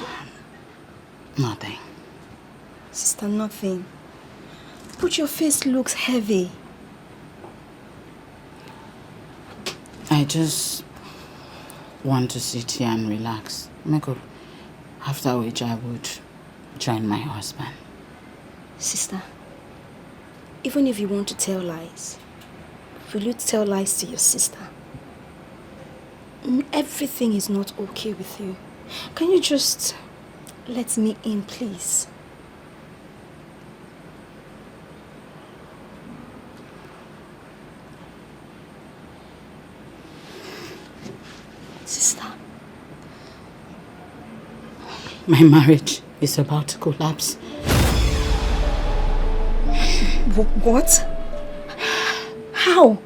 Nothing. Sister, nothing. But your face looks heavy. I just want to sit here and relax. Make up. After which I would join my husband. Sister, even if you want to tell lies, will you tell lies to your sister? Everything is not okay with you. Can you just let me in, please? Sister. My marriage is about to collapse. What? How?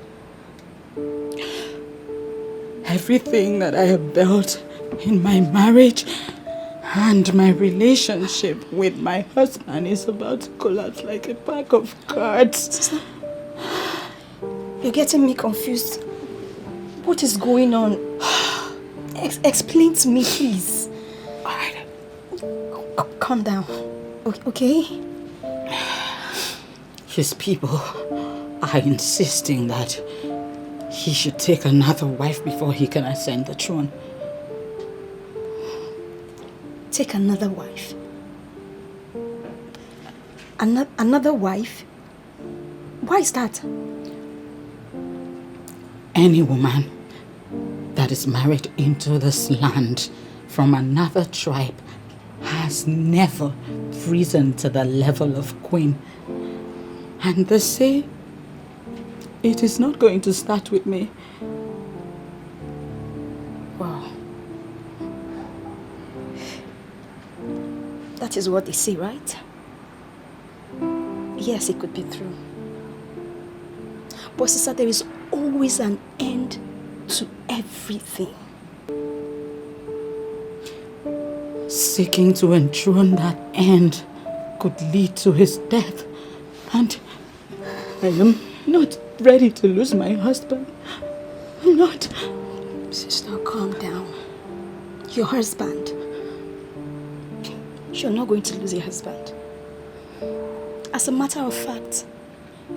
Everything that I have built in my marriage and my relationship with my husband is about to collapse like a pack of cards. Sister, you're getting me confused. What is going on? Explain to me, please. Alright. Calm down, okay? His people are insisting that he should take another wife before he can ascend the throne. Take another wife? Another wife? Why is that? Any woman that is married into this land from another tribe has never risen to the level of queen. And they say it is not going to start with me. Wow. That is what they say, right? Yes, it could be true. But sister, there is always an end to everything. Seeking to enthrone that end could lead to his death. And I am not ready to lose my husband. I'm not. Sister, calm down. Your husband. You're not going to lose your husband. As a matter of fact,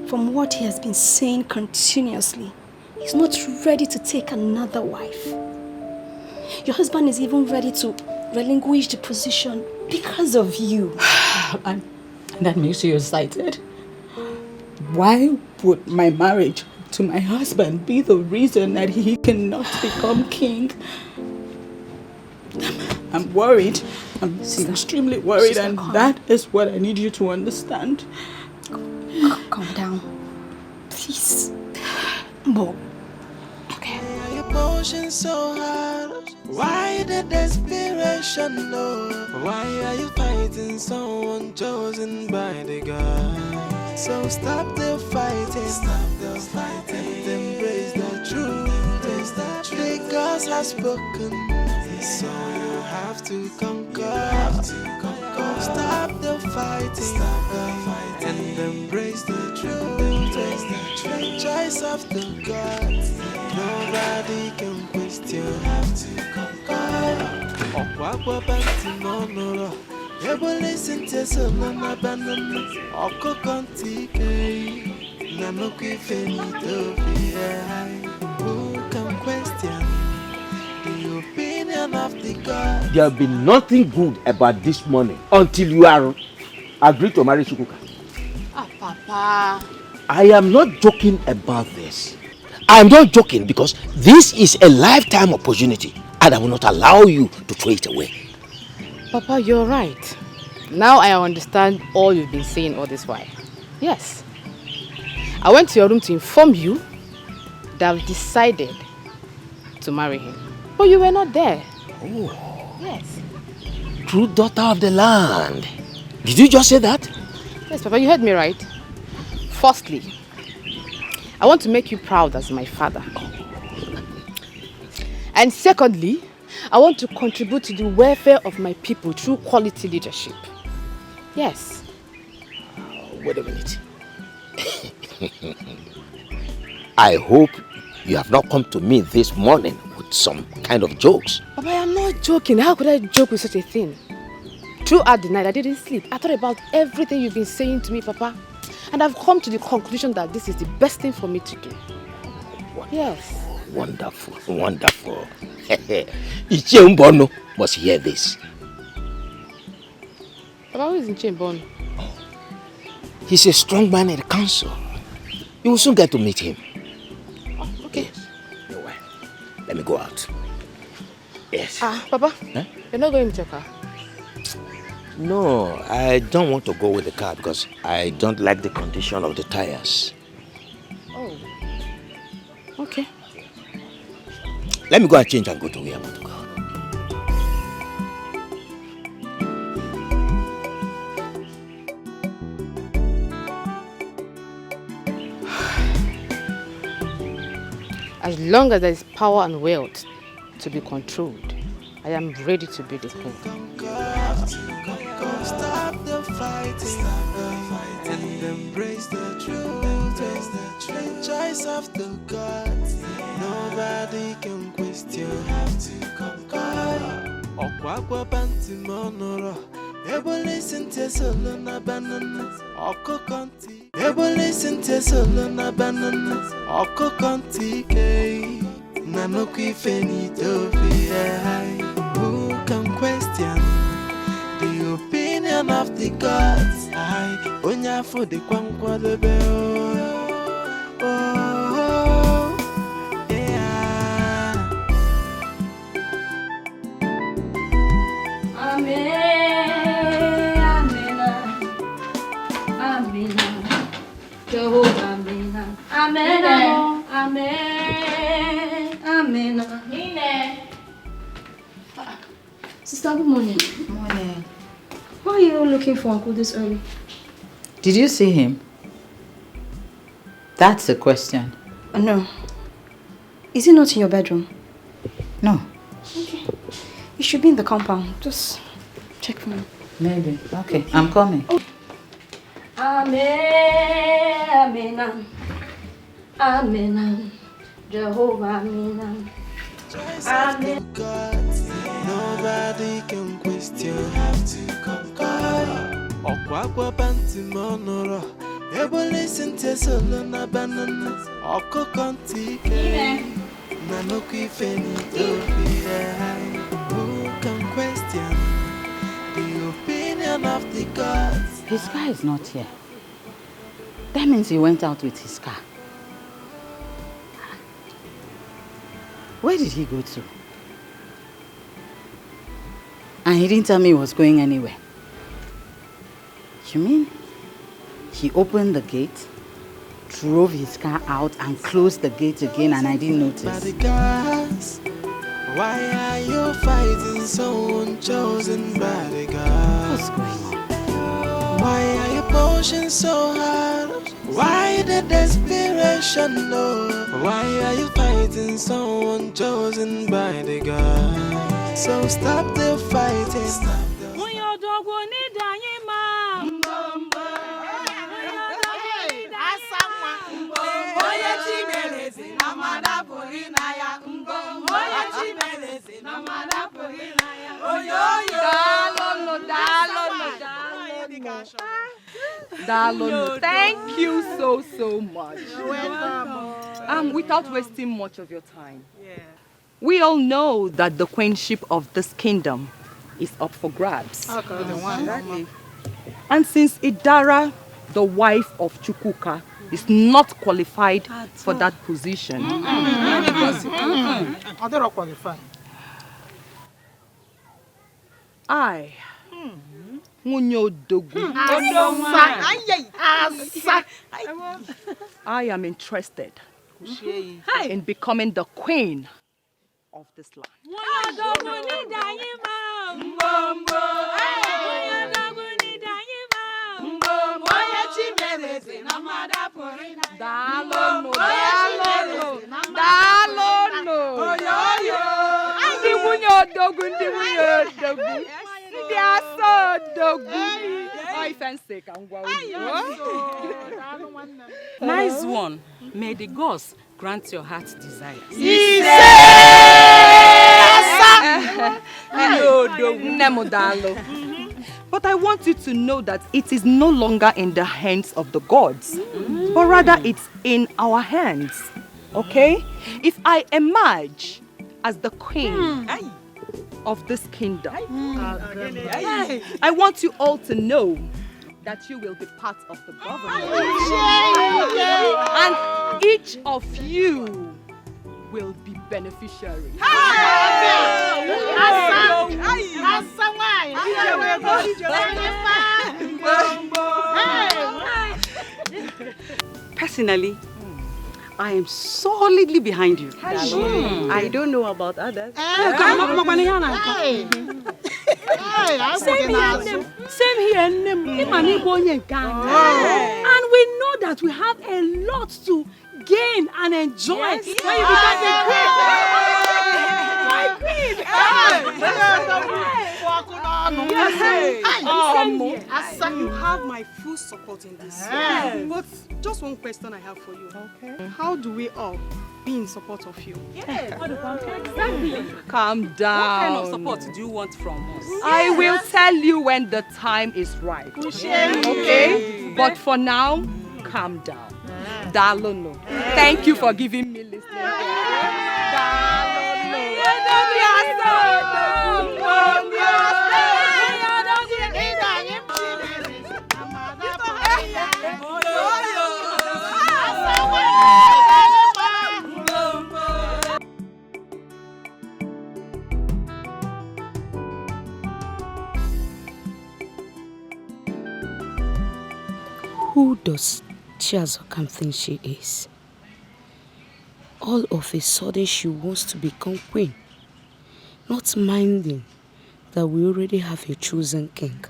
from what he has been saying continuously, he's not ready to take another wife. Your husband is even ready to relinquish the position because of you. And that makes you excited? Why would my marriage to my husband be the reason that he cannot become king? I'm worried. I'm extremely worried, and that is what I need you to understand. Calm down. Please. Mom. Okay. Emotion so hard. Why the desperation, no? Why are you fighting someone chosen by the God? So stop the fighting. Stop the fighting. And embrace the truth. The God has spoken. So you have to conquer. Stop the fighting. Stop the fighting. And embrace the truth. The choice of the God. Nobody can question. You have to conquer. Listen to someone abandon. Oko contique. Nanuki finito. Who can question the opinion of the God? There will be nothing good about this money until you are agreed to marry Chukwuka. Papa. I am not joking about this. I am not joking because this is a lifetime opportunity and I will not allow you to throw it away. Papa, you're right. Now I understand all you've been saying all this while. Yes. I went to your room to inform you that I've decided to marry him. But you were not there. Oh. Yes. True daughter of the land. Did you just say that? Yes, Papa, you heard me right. Firstly, I want to make you proud as my father. And secondly, I want to contribute to the welfare of my people through quality leadership. Yes. Wait a minute. I hope you have not come to me this morning with some kind of jokes. Papa, I am not joking. How could I joke with such a thing? Throughout the night, I didn't sleep. I thought about everything you've been saying to me, Papa. And I've come to the conclusion that this is the best thing for me to do. Yes. Wonderful, wonderful. Ichembono must hear this. Papa, who is Ichembono? He's a strong man in the council. You will soon get to meet him. Oh, okay. Yes. Let me go out. Yes. Papa, you're not going with your car? No, I don't want to go with the car because I don't like the condition of the tires. Oh. Okay. Let me go and change and go to where I want to go. As long as there is power and wealth to be controlled, I am ready to be the king. Stop the fighting and embrace the truth. The choice of the gods. Nobody can question. You have to conquer. Okwakwa banti monoro. Ebo listen to solo na banana. Oko konti. Ebo listen to solo na banana. Oko konti ke. Nanoki finito fi. Who can question the opinion of the gods? I onya for the kwankwa lebe. Oh, yeah. Amen, amen, amen, Jehovah, amen, amen, amen, amen. Sister, good morning. Morning. Why are you looking for Uncle this early? Did you see him? That's a question. No. Is he not in your bedroom? No. Okay. He should be in the compound. Just check for me. Maybe. Okay, I'm coming. Oh. Amen, amen, amen, Jehovah, amen. Amen. Nobody can question. You have to conquer. Okwakwa banti monoro. Ebo listen to solo na banana. Oko konti ke. Nanoki finito fi. Who can question of the gods. His car is not here. That means he went out with his car. Where did he go to? And he didn't tell me he was going anywhere. You mean he opened the gate, drove his car out and closed the gate again and I didn't notice? By the gods, why are you fighting so unchosen by the gods? What's going on? Why are you pushing so hard? Why the desperation, no? Why are you fighting so unchosen by the gods? So stop the fighting. Stop the Darling, thank you so much. You're welcome. Without wasting much of your time, we all know that the queenship of this kingdom is up for grabs. Okay. And since Idara, the wife of Chukwuka, is not qualified for that position, I, I am interested in becoming the queen of this land. Nice one. May the gods grant your heart's desires. But I want you to know that it is no longer in the hands of the gods, but rather it's in our hands. Okay? If I emerge as the queen of this kingdom, I want you all to know that you will be part of the government. And each of you will be beneficiaries. Personally, I am solidly behind you. I don't know about others. Same here, and we know that we have a lot to gain and enjoy when you become the queen. You have my full support in this. But just one question I have for you. Okay. How do we all be in support of you? Exactly. Calm down. What kind of support do you want from us? I will tell you when the time is right. Okay? But for now, calm down. Dalono. Thank you for giving me listening. Who does Chiazokam think she is? All of a sudden she wants to become queen, not minding that we already have a chosen king.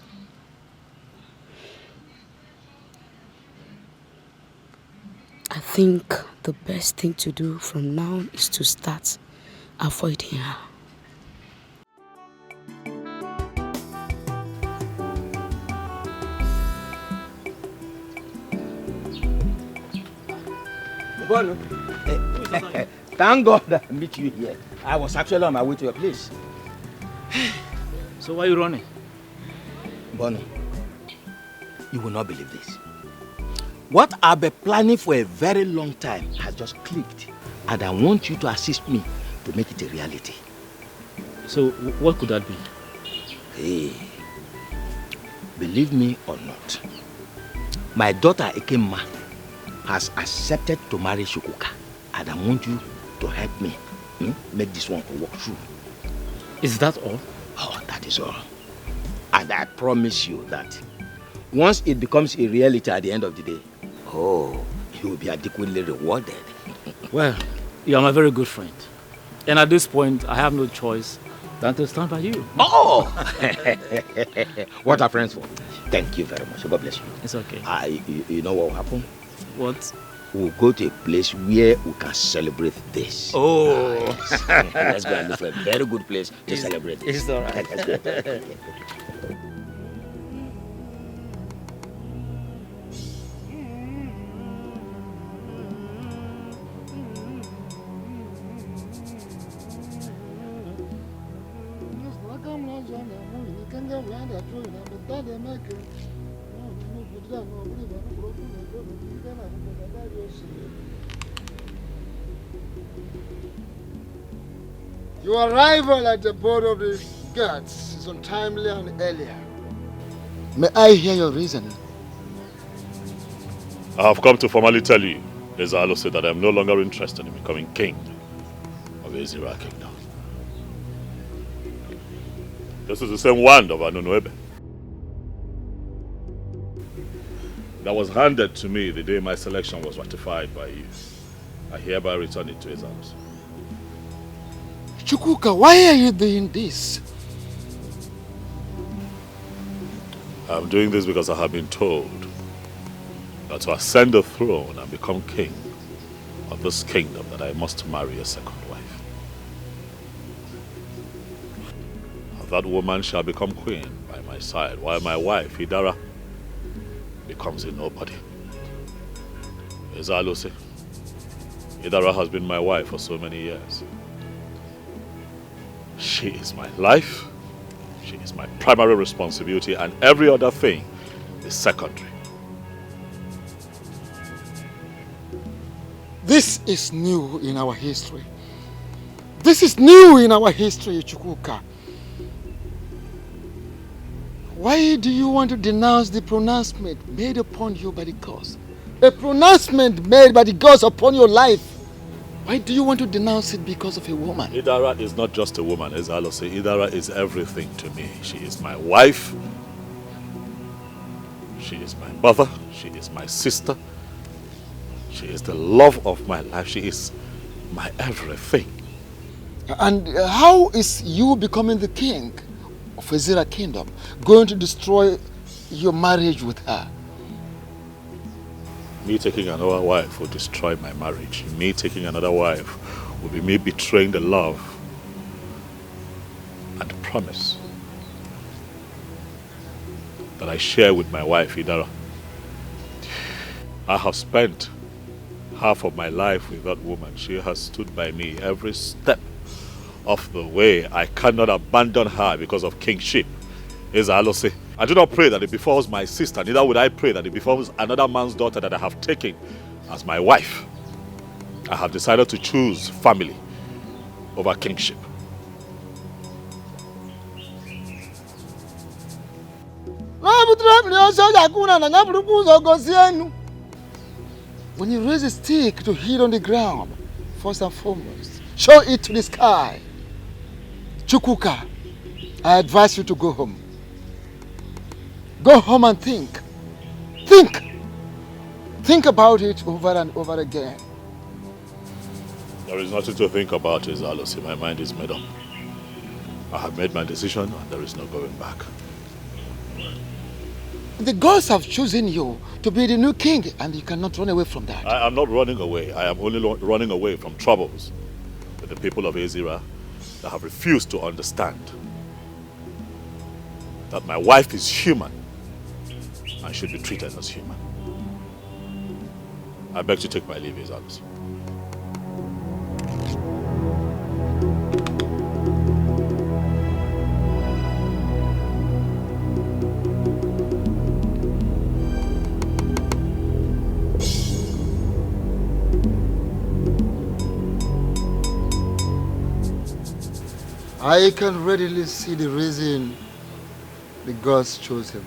I think the best thing to do from now is to start avoiding her. Bono, thank God that I meet you here. I was actually on my way to your place. So why are you running? Bono, you will not believe this. What I've been planning for a very long time has just clicked. And I want you to assist me to make it a reality. So what could that be? Hey, believe me or not, my daughter Ekema has accepted to marry Chukwuka, and I want you to help me make this one work through. Is that all? Oh, that is all. And I promise you that once it becomes a reality at the end of the day, oh, you will be adequately rewarded. Well, you are my very good friend. And at this point, I have no choice than to stand by you. Oh! What are friends for? Thank you very much. God bless you. It's okay. You know what will happen? What? We'll go to a place where we can celebrate this. Oh! Yes. Let's go and look for a very good place to celebrate this. It's all right. Let's go. Your arrival at the board of the guards is untimely and earlier. May I hear your reason? I have come to formally tell you, Ezalo said, that I am no longer interested in becoming king of Ezira Kingdom. This is the same wand of Anunuebe that was handed to me the day my selection was ratified by you. I hereby return it to Ezalo. Chukwuka, why are you doing this? I'm doing this because I have been told that to ascend the throne and become king of this kingdom, that I must marry a second wife. That woman shall become queen by my side, while my wife, Idara, becomes a nobody. Ezalose, Idara has been my wife for so many years. She is my life, she is my primary responsibility, and every other thing is secondary. This is new in our history. This is new in our history, Chukwuka. Why do you want to denounce the pronouncement made upon you by the gods? A pronouncement made by the gods upon your life. Why do you want to denounce it because of a woman? Idara is not just a woman, as Alo say. Idara is everything to me. She is my wife. She is my mother. She is my sister. She is the love of my life. She is my everything. And how is you becoming the king of Ezira Kingdom going to destroy your marriage with her? Me taking another wife will destroy my marriage. Me taking another wife will be me betraying the love and promise that I share with my wife, Idara. I have spent half of my life with that woman. She has stood by me every step of the way. I cannot abandon her because of kingship. Ezalose, I do not pray that it befalls my sister, neither would I pray that it befalls another man's daughter that I have taken as my wife. I have decided to choose family over kingship. When you raise a stick to hit on the ground, first and foremost, show it to the sky. Chukwuka, I advise you to go home. Go home and think. Think. Think about it over and over again. There is nothing to think about, Ezalose. My mind is made up. I have made my decision and there is no going back. The gods have chosen you to be the new king and you cannot run away from that. I am not running away. I am only running away from troubles with the people of Ezira that have refused to understand that my wife is human and should be treated as human. I beg to take my leave, Ezalose. I can readily see the reason the gods chose him.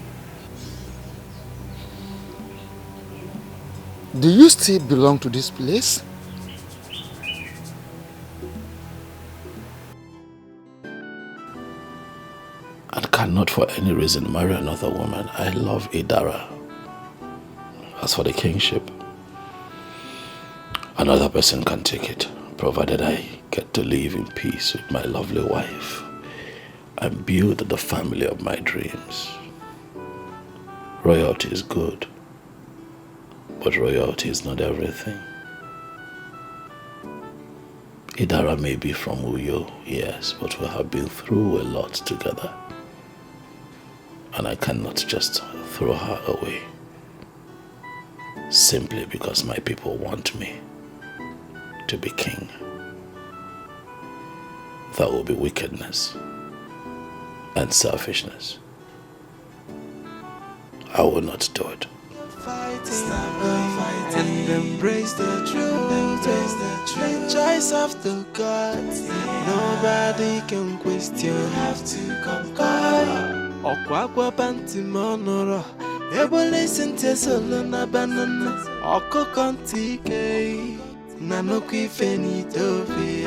Do you still belong to this place? And cannot for any reason marry another woman. I love Idara. As for the kingship, another person can take it, provided I get to live in peace with my lovely wife and build the family of my dreams. Royalty is good, but royalty is not everything. Idara may be from Uyo, yes, but we have been through a lot together. And I cannot just throw her away simply because my people want me to be king. That will be wickedness and selfishness. I will not do it. And embrace the truth, the choice of the gods. Nobody can question. You have to conquer. Okwakwa panti monoro, ebole sente solo na banana. Oko kontike, nanoki fenito fi.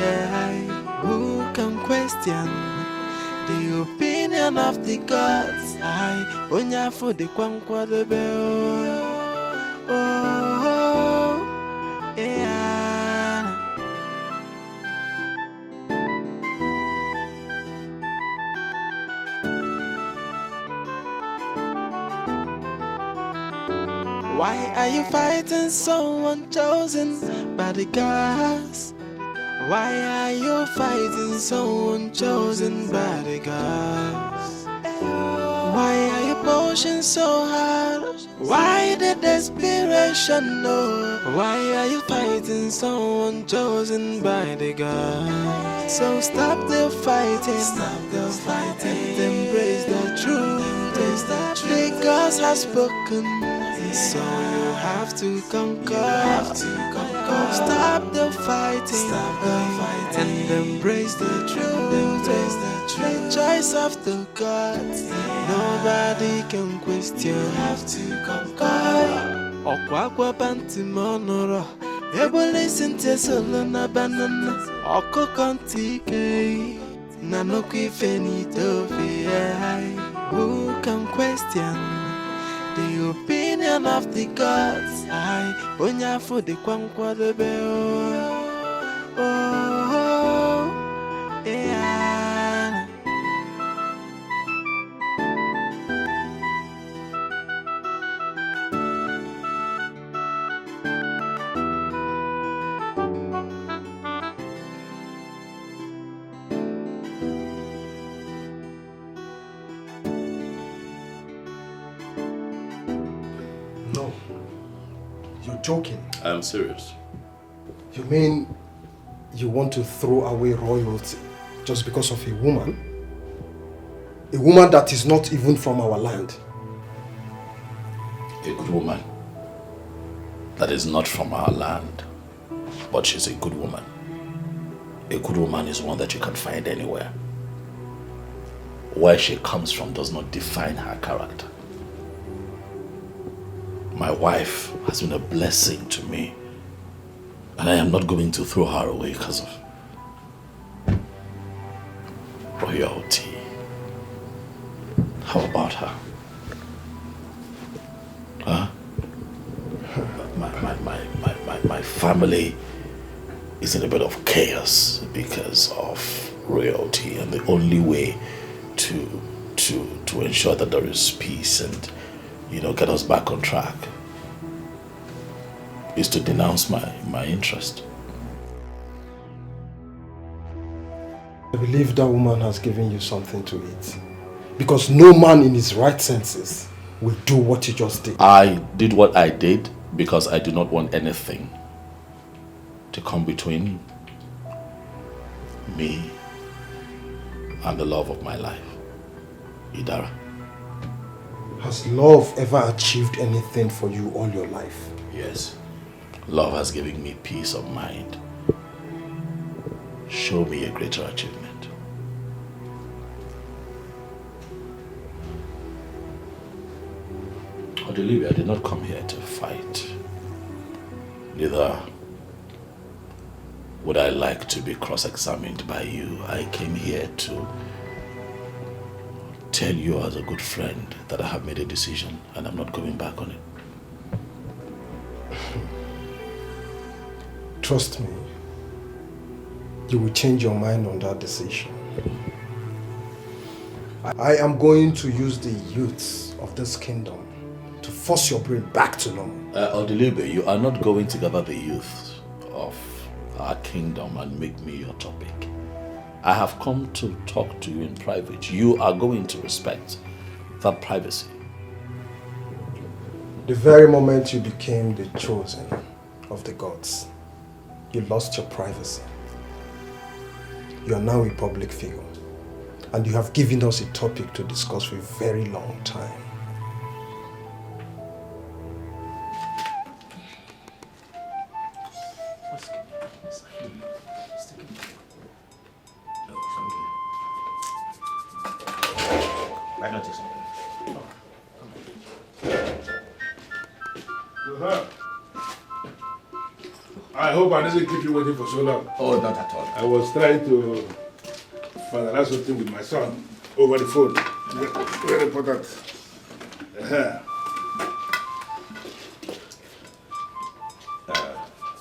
Who can question the opinion of the gods? I onya for the kwankwa the bell. Oh, yeah. Why are you fighting someone chosen by the gods? Why are you fighting someone chosen by the gods? Why are you pushing so hard? Why the desperation? No. Why are you fighting someone chosen by the gods? So stop the fighting. Stop the fighting. And embrace the truth. The gods have spoken. So you have to conquer. Stop the fighting. Stop the fighting. And embrace the truth. The choice of the gods. Nobody can question. You have to conquer. Okwakwa panti monoro, ebole sente solo na banana. Oko kontike, nanoki fenito fi. Who can question the opinion of the gods? I onya for the kwankwa the bell. Oh, yeah. No. You're joking. I'm serious. You mean you want to throw away royalty just because of a woman? A woman that is not even from our land. A good woman that is not from our land, but she's a good woman. A good woman is one that you can find anywhere. Where she comes from does not define her character. My wife has been a blessing to me, and I am not going to throw her away because of royalty. How about her? Huh? My family is in a bit of chaos because of royalty, and the only way to ensure that there is peace and get us back on track is to denounce my interest. I believe that woman has given you something to eat. Because no man in his right senses will do what you just did. I did what I did because I do not want anything to come between me and the love of my life, Idara. Has love ever achieved anything for you all your life? Yes. Love has given me peace of mind. Show me a greater achievement. Olivia, I did not come here to fight. Neither would I like to be cross-examined by you. I came here to tell you as a good friend that I have made a decision and I'm not going back on it. Trust me, you will change your mind on that decision. I am going to use the youths of this kingdom to force your brain back to normal. Odilibe, you are not going to gather the youth of our kingdom and make me your topic. I have come to talk to you in private. You are going to respect that privacy. The very moment you became the chosen of the gods, you lost your privacy. You are now a public figure, and you have given us a topic to discuss for a very long time. I hope I didn't keep you waiting for so long. Oh, not at all. I was trying to finalize something with my son over the phone. Very important.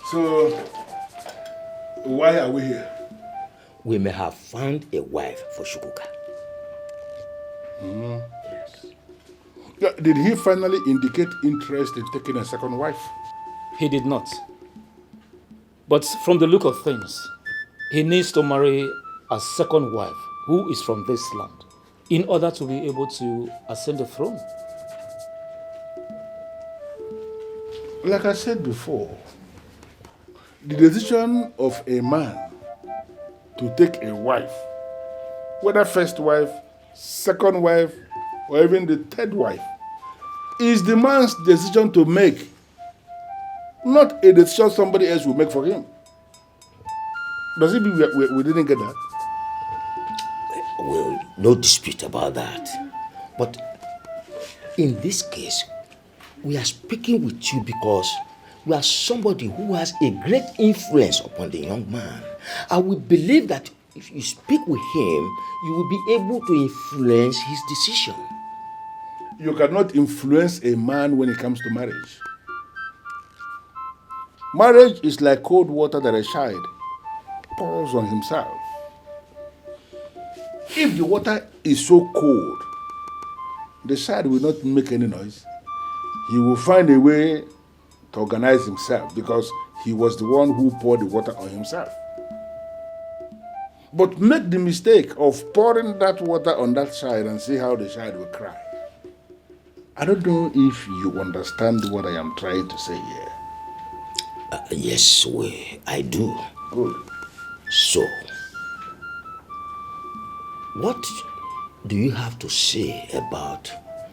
So, why are we here? We may have found a wife for Shukuka. Yes. Did he finally indicate interest in taking a second wife? He did not. But from the look of things, he needs to marry a second wife who is from this land in order to be able to ascend the throne. Like I said before, the decision of a man to take a wife, whether first wife, second wife, or even the third wife, is the man's decision to make, not a decision somebody else will make for him. Does it mean we didn't get that? Well, no dispute about that. But in this case, we are speaking with you because we are somebody who has a great influence upon the young man. And we believe that if you speak with him, you will be able to influence his decision. You cannot influence a man when it comes to marriage. Marriage is like cold water that a child pours on himself. If the water is so cold, the child will not make any noise. He will find a way to organize himself because he was the one who poured the water on himself. But make the mistake of pouring that water on that child and see how the child will cry. I don't know if you understand what I am trying to say here. Yes, I do. Good. So, what do you have to say about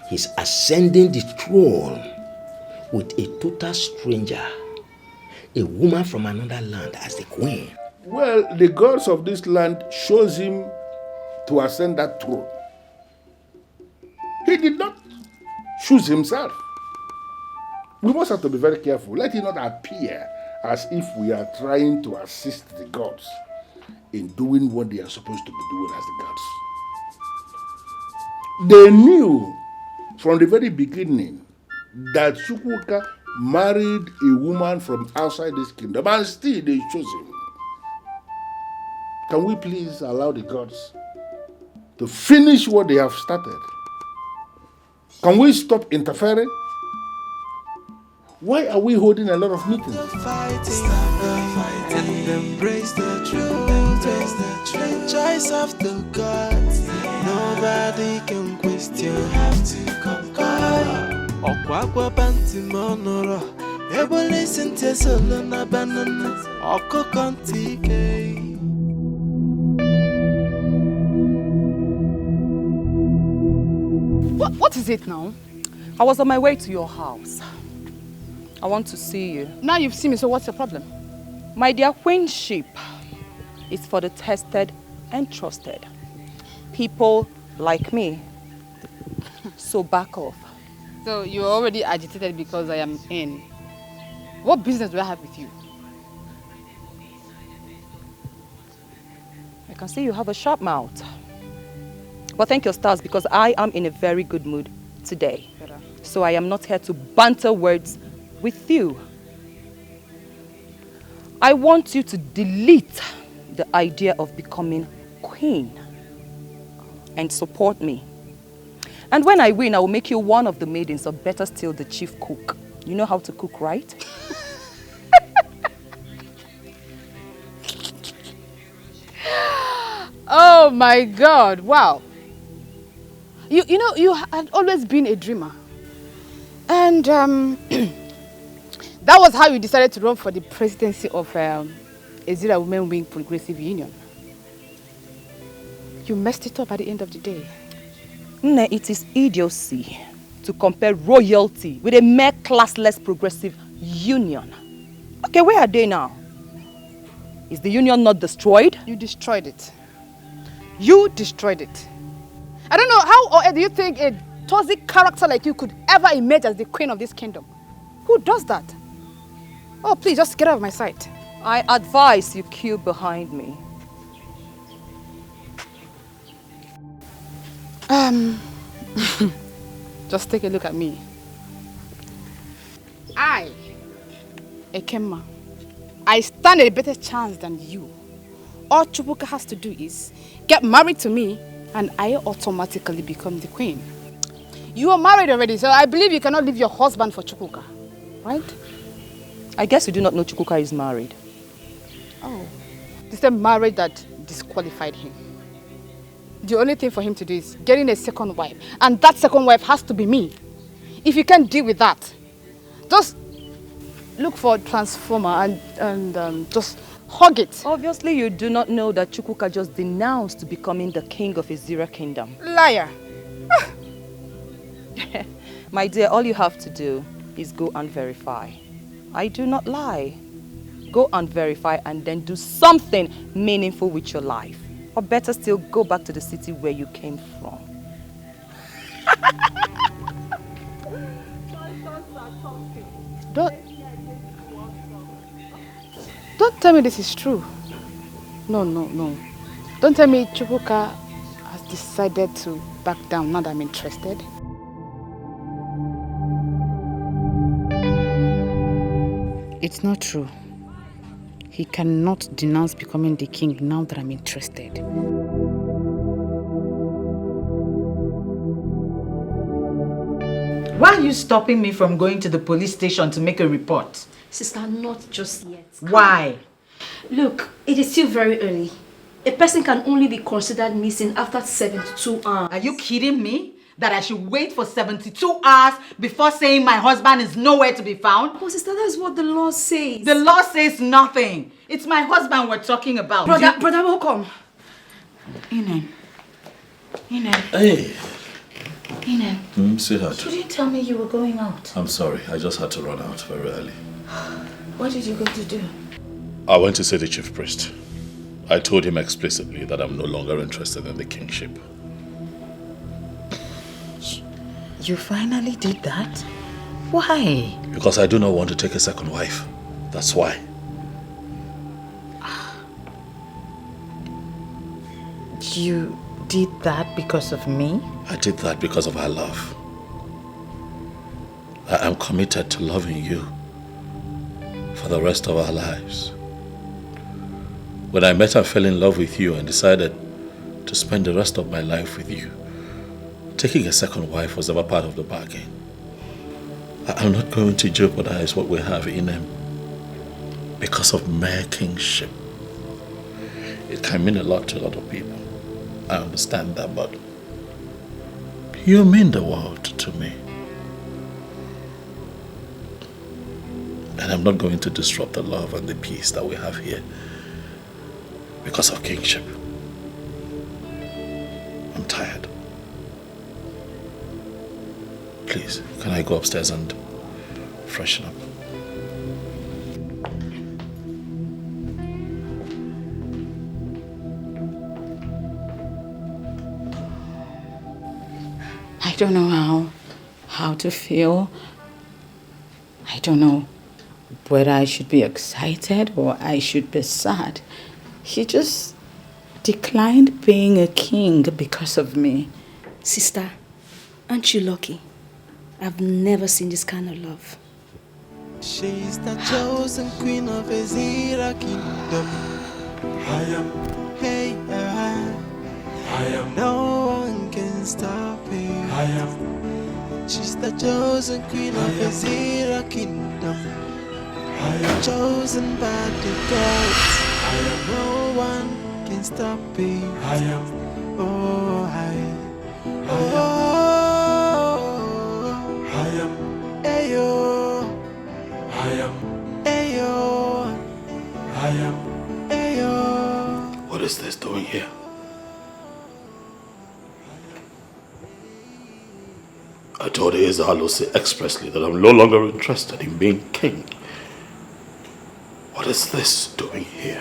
his ascending the throne with a total stranger, a woman from another land as the queen? Well, the gods of this land chose him to ascend that throne. He did not choose himself. We must have to be very careful. Let it not appear as if we are trying to assist the gods in doing what they are supposed to be doing as the gods. They knew from the very beginning that Chukwuka married a woman from outside this kingdom, and still they chose him. Can we please allow the gods to finish what they have started? Can we stop interfering? Why are we holding a lot of meetings? And embrace the truth, the choice of the gods. Nobody can question. You have to conquer. Okwakwa panti monoro. Ebo listen to solo na banana. Oko kontike. What is it now? I was on my way to your house. I want to see you. Now you've seen me, so what's the problem? My dear queenship is for the tested and trusted. People like me. So back off. So you're already agitated because I am in. What business do I have with you? I can see you have a sharp mouth. But thank your stars because I am in a very good mood today. So I am not here to banter words with you. I want you to delete the idea of becoming queen and support me. And when I win, I will make you one of the maidens, or better still, the chief cook. You know how to cook, right? Oh my God, wow. You know, you had always been a dreamer. And that was how you decided to run for the presidency of Ezira Women Wing Progressive Union. You messed it up at the end of the day. Nne, it is idiocy to compare royalty with a mere classless progressive union. Okay, where are they now? Is the union not destroyed? You destroyed it. You destroyed it. I don't know how do you think a toxic character like you could ever emerge as the queen of this kingdom? Who does that? Oh, please, just get out of my sight. I advise you queue behind me. Just take a look at me. Ekema, I stand a better chance than you. All Chubuka has to do is get married to me and I automatically become the queen. You are married already, so I believe you cannot leave your husband for Chubuka, right? I guess you do not know Chukwuka is married. Oh, the same marriage that disqualified him. The only thing for him to do is getting a second wife, and that second wife has to be me. If you can't deal with that, just look for a transformer and just hug it. Obviously, you do not know that Chukwuka just denounced becoming the king of Ezira Kingdom. Liar. My dear, all you have to do is go and verify. I do not lie. Go and verify and then do something meaningful with your life. Or better still, go back to the city where you came from. Don't tell me this is true. No. Don't tell me Chukwuka has decided to back down now that I'm interested. It's not true. He cannot denounce becoming the king now that I'm interested. Why are you stopping me from going to the police station to make a report? Sister, not just yet. Why? Look, it is still very early. A person can only be considered missing after 72 hours. Are you kidding me? That I should wait for 72 hours before saying my husband is nowhere to be found? Oh, sister, that's what the law says. The law says nothing. It's my husband we're talking about. Brother, welcome. Inen. Hey. Inen. Sweetheart. You didn't tell me you were going out. I'm sorry. I just had to run out very early. What did you go to do? I went to see the chief priest. I told him explicitly that I'm no longer interested in the kingship. You finally did that? Why? Because I do not want to take a second wife. That's why. You did that because of me? I did that because of our love. I am committed to loving you for the rest of our lives. When I met and fell in love with you and decided to spend the rest of my life with you, taking a second wife was never part of the bargain. I'm not going to jeopardize what we have in him because of mere kingship. It can mean a lot to a lot of people. I understand that, but you mean the world to me. And I'm not going to disrupt the love and the peace that we have here because of kingship. I'm tired. Please, can I go upstairs and freshen up? I don't know how to feel. I don't know whether I should be excited or I should be sad. He just declined being a king because of me. Sister, aren't you lucky? I've never seen this kind of love. She's the chosen queen of Ezira kingdom. I am, hey, I am. No one can stop me. I am. She's the chosen queen of Ezira kingdom. I am chosen by the gods. I am. No one can stop me. I am. Oh, I am. Ayo. I am. Ayo. I am. Ayo. What is this doing here? I told Alosi expressly that I'm no longer interested in being king. What is this doing here?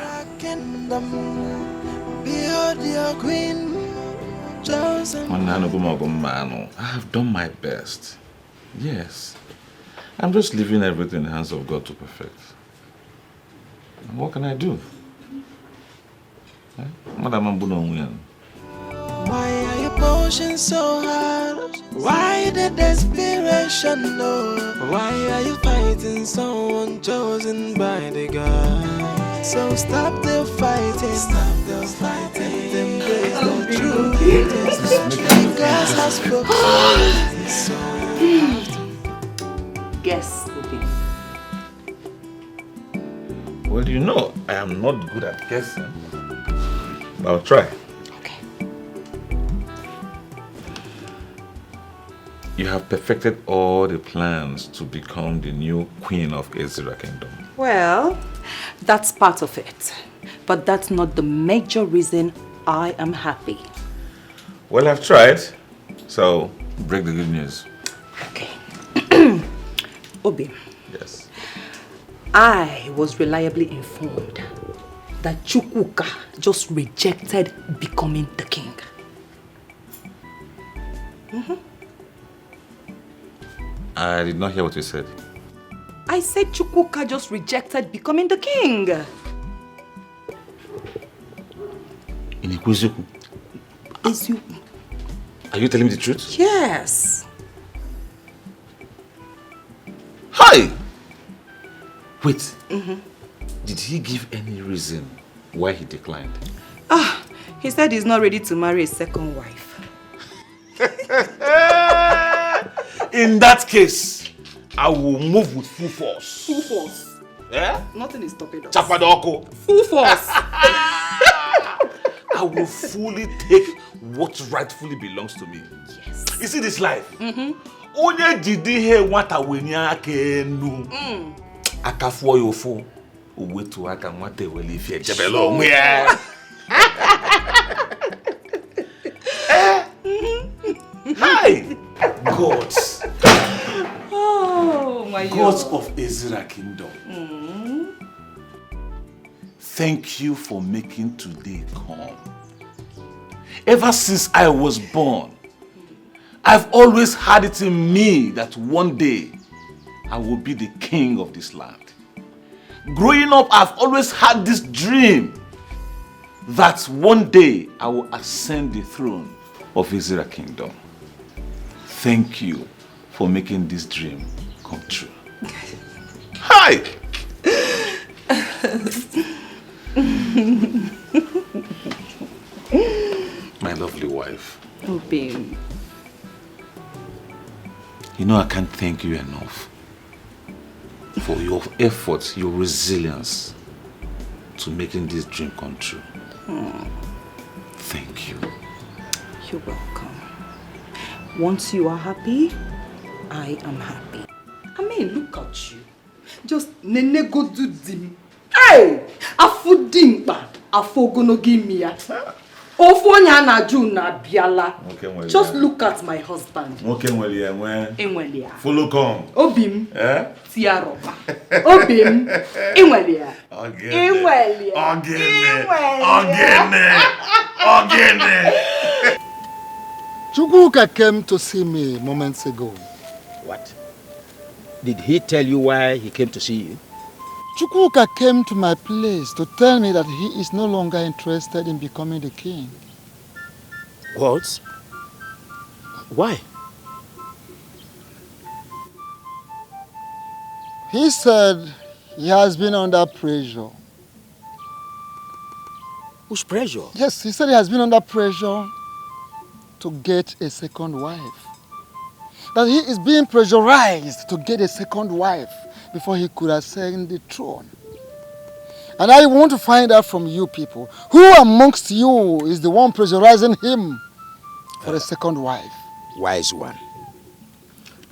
I have done my best. Yes. I'm just leaving everything in the hands of God to perfect. And what can I do? Madam Ambuno. Why are your potions so hard? Why the desperation, no? Why are you fighting someone chosen by the God? So stop the fighting, stop the fighting. Embrace the truth. God has spoken, so you have to. Guess, Obi. Well, you know, I am not good at guessing. But I'll try. You have perfected all the plans to become the new queen of Ezra Kingdom. Well, that's part of it. But that's not the major reason I am happy. Well, I've tried. So, break the good news. Okay. Obi. Yes. I was reliably informed that Chukwuka just rejected becoming the king. I did not hear what you said. I said Chukwuka just rejected becoming the king. In Ikuzuku? Are you telling me the truth? Yes. Hi! Wait. Did he give any reason why he declined? He said he's not ready to marry a second wife. In that case, I will move with full force. Full force? Yeah? Nothing is stopping us. Chapadoko. Full force. I will fully take what rightfully belongs to me. Yes. You see this life? Onye jidi he nwata wenye aka enu. Akafuo yofu. Owetu aka nwata wele ife ejebelo onwe ya. Hi! Gods. Oh my God. Gods of Ezra Kingdom. Thank you for making today come. Ever since I was born, I've always had it in me that one day I will be the king of this land. Growing up, I've always had this dream that one day I will ascend the throne of Ezra Kingdom. Thank you for making this dream come true. Hi! My lovely wife. Oh, babe. You know I can't thank you enough for your efforts, your resilience to making this dream come true. Thank you. You're welcome. Once you are happy, I am happy. I mean, look at you. Just nene go do dim. Hey! Afu dimpa. Afu gono gimia. Ofo nya na ju na biala. Just look at my husband. Enwelia. Follow come. Obim. Tiaropa. Obim. Enwelia. Enwelia. Ogene. Chukwuka came to see me moments ago. What? Did he tell you why he came to see you? Chukwuka came to my place to tell me that he is no longer interested in becoming the king. What? Why? He said he has been under pressure. Whose pressure? Yes, he said he has been under pressure to get a second wife. That he is being pressurized to get a second wife before he could ascend the throne. And I want to find out from you people, who amongst you is the one pressurizing him for a second wife? Wise one.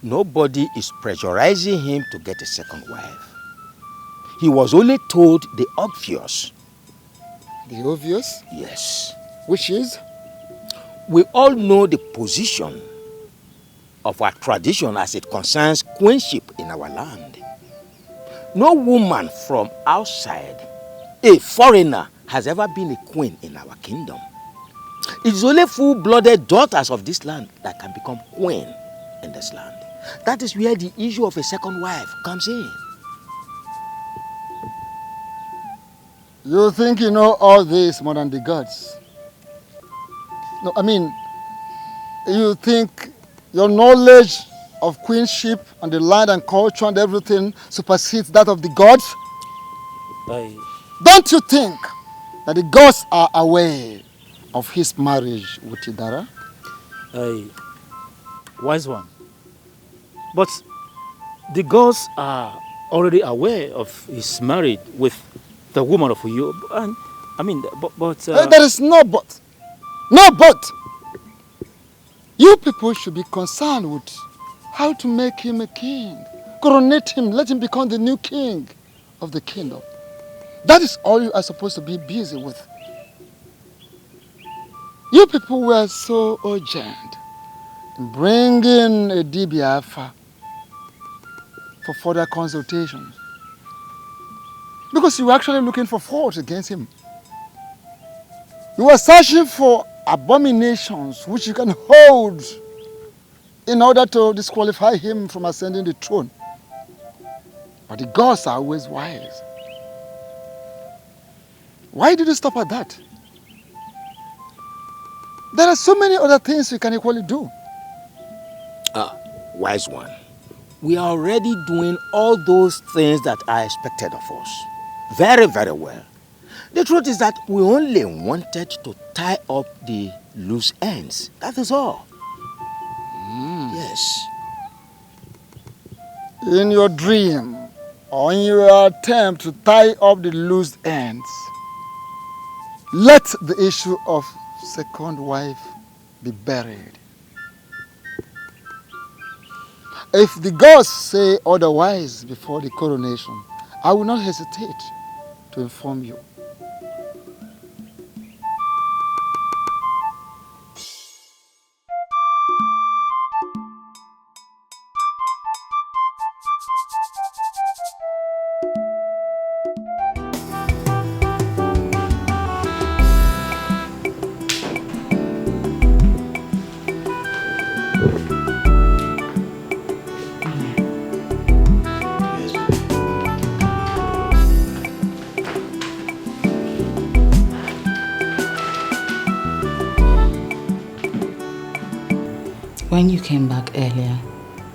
Nobody is pressurizing him to get a second wife. He was only told the obvious. The obvious? Yes. Which is? We all know the position of our tradition as it concerns queenship in our land. No woman from outside, a foreigner, has ever been a queen in our kingdom. It is only full-blooded daughters of this land that can become queen in this land. That is where the issue of a second wife comes in. You think you know all this more than the gods? No, I mean, you think your knowledge of queenship and the land and culture and everything supersedes that of the gods? Don't you think that the gods are aware of his marriage with Idara? Wise one. But the gods are already aware of his marriage with the woman of Uyo. And I mean, but there is no but. No but. You people should be concerned with how to make him a king. Coronate him, let him become the new king of the kingdom. That is all you are supposed to be busy with. You people were so urgent in bringing a Dibiafa for further consultations. Because you were actually looking for faults against him. You were searching for abominations which you can hold in order to disqualify him from ascending the throne. But the gods are always wise. Why did you stop at that? There are so many other things you can equally do. Wise one. We are already doing all those things that are expected of us. Very, very well. The truth is that we only wanted to tie up the loose ends. That is all. Yes. In your dream, or in your attempt to tie up the loose ends, let the issue of second wife be buried. If the gods say otherwise before the coronation, I will not hesitate to inform you. When you came back earlier,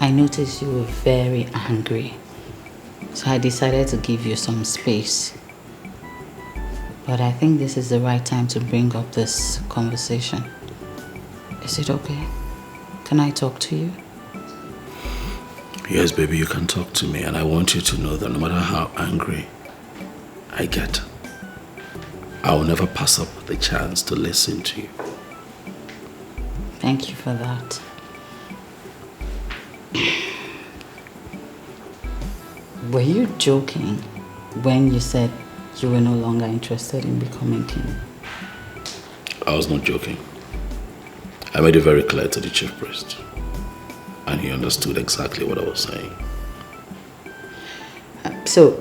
I noticed you were very angry. So I decided to give you some space. But I think this is the right time to bring up this conversation. Is it okay? Can I talk to you? Yes, baby, you can talk to me, and I want you to know that no matter how angry I get, I will never pass up the chance to listen to you. Thank you for that. Were you joking when you said you were no longer interested in becoming king? I was not joking. I made it very clear to the chief priest, and he understood exactly what I was saying. So,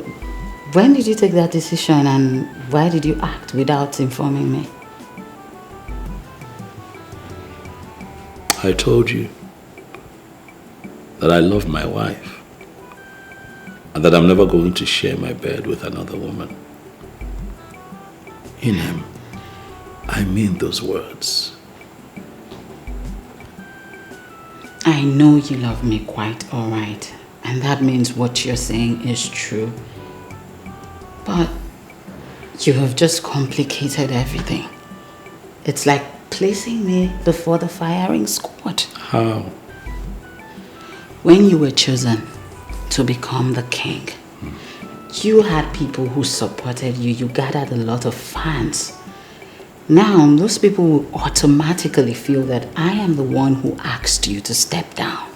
when did you take that decision, and why did you act without informing me? I told you that I love my wife, and that I'm never going to share my bed with another woman. Inem, I mean those words. I know you love me quite alright, and that means what you're saying is true. But you have just complicated everything. It's like placing me before the firing squad. How? When you were chosen to become the king, you had people who supported you. You gathered a lot of fans. Now, those people will automatically feel that I am the one who asked you to step down.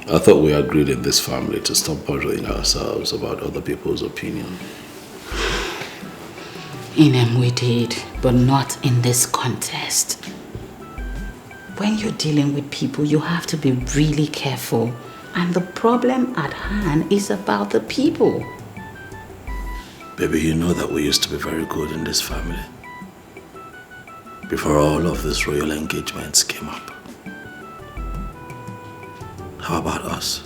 I thought we agreed in this family to stop bothering ourselves about other people's opinion. Inem, we did, but not in this contest. When you're dealing with people, you have to be really careful. And the problem at hand is about the people. Baby, you know that we used to be very good in this family. Before all of these royal engagements came up. How about us?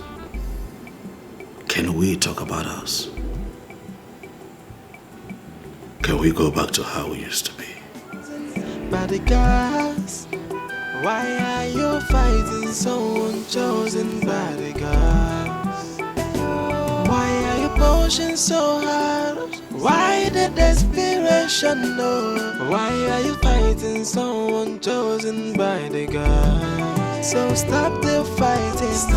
Can we talk about us? Can we go back to how we used to be? Bodyguards, why are you fighting someone chosen bodyguards? Why are you pushing so hard? Why the desperation? No. Why are you fighting someone chosen by the God? So stop the fighting,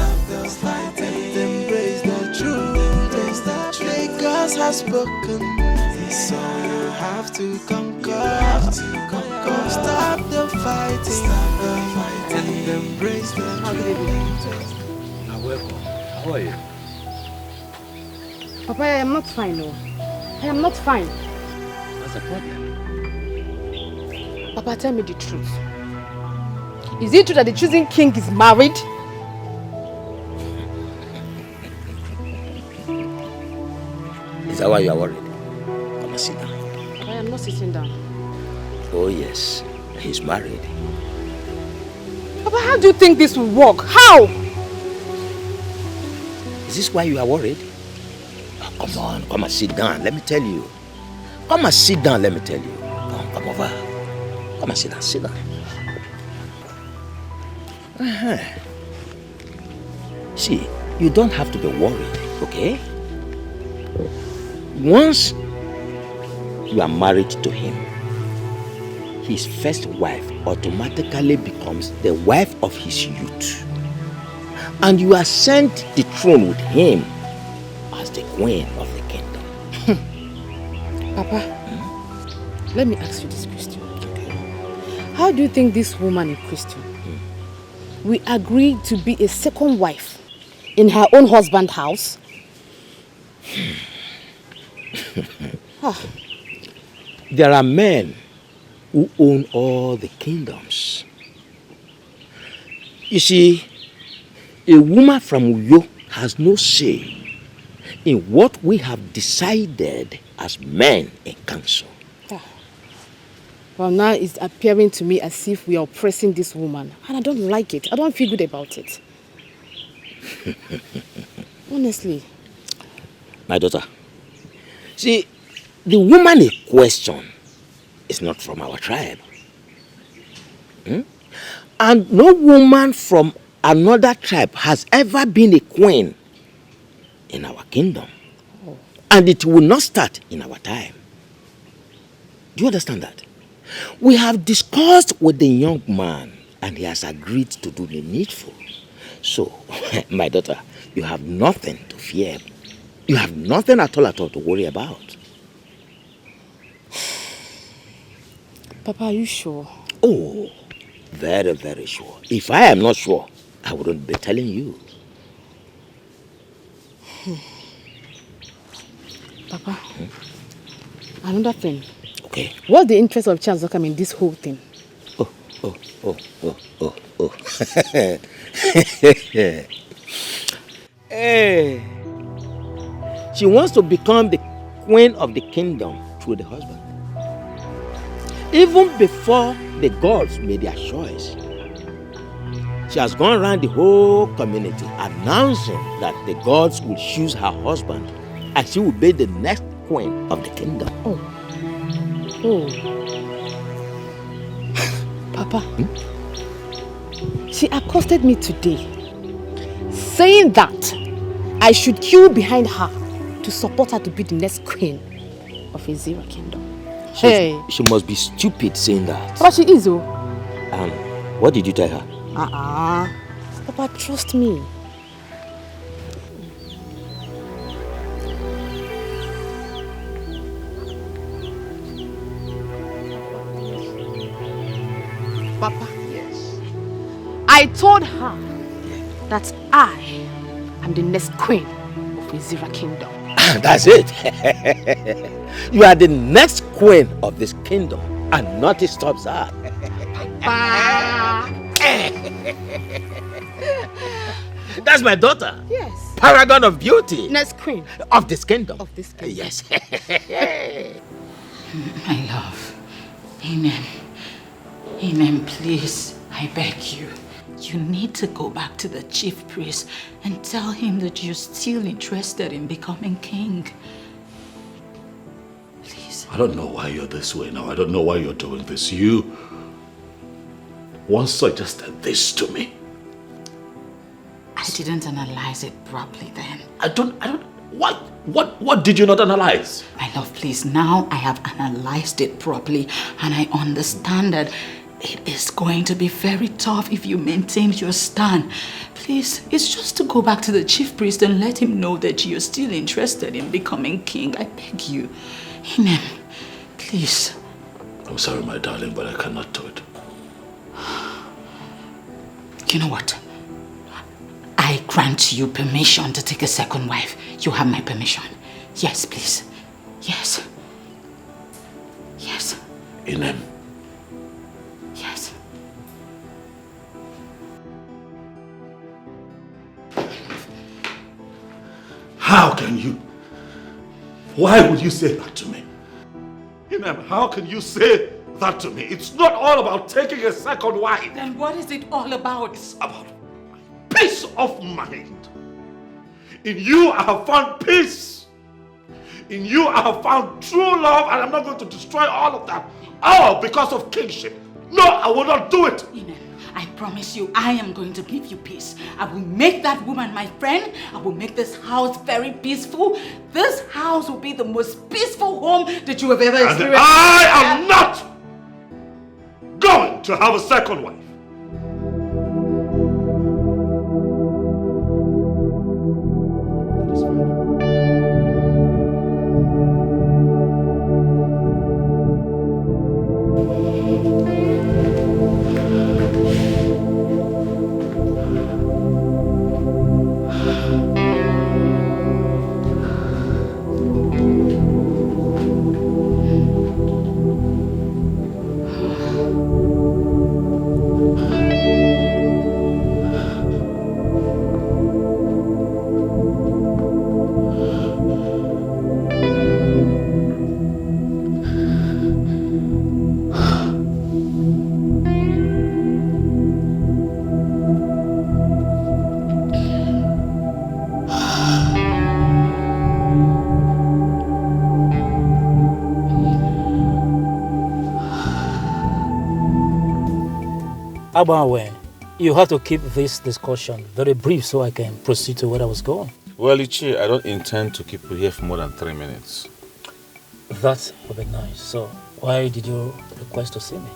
and embrace the truth. The God has spoken, so you have to conquer. Stop the fighting, and embrace the truth. You're welcome. How are you? Papa, I am not fine, no. I am not fine. What's the problem? Papa, tell me the truth. Is it true that the chosen king is married? Is that why you are worried? Come and sit down. I am not sitting down. Oh yes, he's married. Papa, how do you think this will work? How? Is this why you are worried? Oh, come on, come and sit down. Let me tell you. Come and sit down, let me tell you. Come over. Come and sit down, sit down. See, you don't have to be worried, okay? Once you are married to him, his first wife automatically becomes the wife of his youth. And you are sent the throne with him as the queen of the kingdom. Papa, let me ask you this question. How do you think this woman in question will agree to be a second wife in her own husband's house? There are men who own all the kingdoms. You see, a woman from Uyo has no say in what we have decided as men in council. Well, now it's appearing to me as if we are oppressing this woman. And I don't like it. I don't feel good about it. Honestly. My daughter, see, the woman in question is not from our tribe. And no woman from another tribe has ever been a queen in our kingdom. And it will not start in our time. Do you understand that? We have discussed with the young man and he has agreed to do the needful. So, my daughter, you have nothing to fear. You have nothing at all to worry about. Papa, are you sure? Oh, very, very sure. If I am not sure, I wouldn't be telling you. Papa, another thing. Okay. What's the interest of Charles Okam in this whole thing? Hey. She wants to become the queen of the kingdom through the husband. Even before the gods made their choice. She has gone around the whole community announcing that the gods will choose her husband and she will be the next queen of the kingdom. Oh. Papa, she accosted me today, saying that I should queue behind her to support her to be the next queen of Ezira kingdom. She must be stupid saying that. But she is, oh. What did you tell her? Papa, trust me. Papa. Yes. I told her that I am the next queen of Ezira kingdom. That's it. You are the next queen of this kingdom and nothing stops her. That's my daughter. Yes. Paragon of beauty. Next queen. Of this kingdom. Of this kingdom. Yes. My love. Amen. Amen, please. I beg you. You need to go back to the chief priest and tell him that you're still interested in becoming king. Please. I don't know why you're this way now. I don't know why you're doing this. You once suggested this to me. I didn't analyze it properly then. What did you not analyze? My love, please, now I have analyzed it properly and I understand that it is going to be very tough if you maintain your stand. Please, it's just to go back to the chief priest and let him know that you're still interested in becoming king. I beg you. Amen. Please. I'm sorry, my darling, but I cannot do it. You know what? I grant you permission to take a second wife. You have my permission. Yes, please. Yes. Yes. Inem. Yes. How can you? Why would you say that to me? Inem, how can you say that to me? It's not all about taking a second wife. Then what is it all about? It's about peace of mind. In you I have found peace. In you I have found true love, and I'm not going to destroy all of that. All because of kingship. No, I will not do it. I promise you, I am going to give you peace. I will make that woman my friend. I will make this house very peaceful. This house will be the most peaceful home that you have ever experienced. And I am not going to have a second wife. Abawe, you have to keep this discussion very brief so I can proceed to where I was going. Well, Ichi, I don't intend to keep you here for more than 3 minutes. That would be nice. So, why did you request to see me?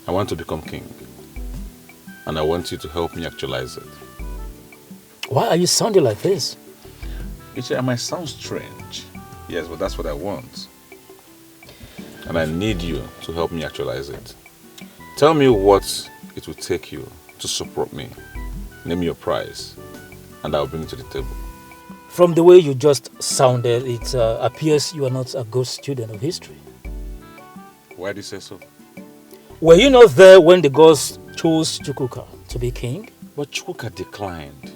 I want to become king. And I want you to help me actualize it. Why are you sounding like this? Ichi, I might sound strange. Yes, but that's what I want. And I need you to help me actualize it. Tell me what it will take you to support me. Name your price, and I'll bring it to the table. From the way you just sounded, it appears you are not a good student of history. Why do you say so? Were you not there when the gods chose Chukwuka to be king? But Chukwuka declined.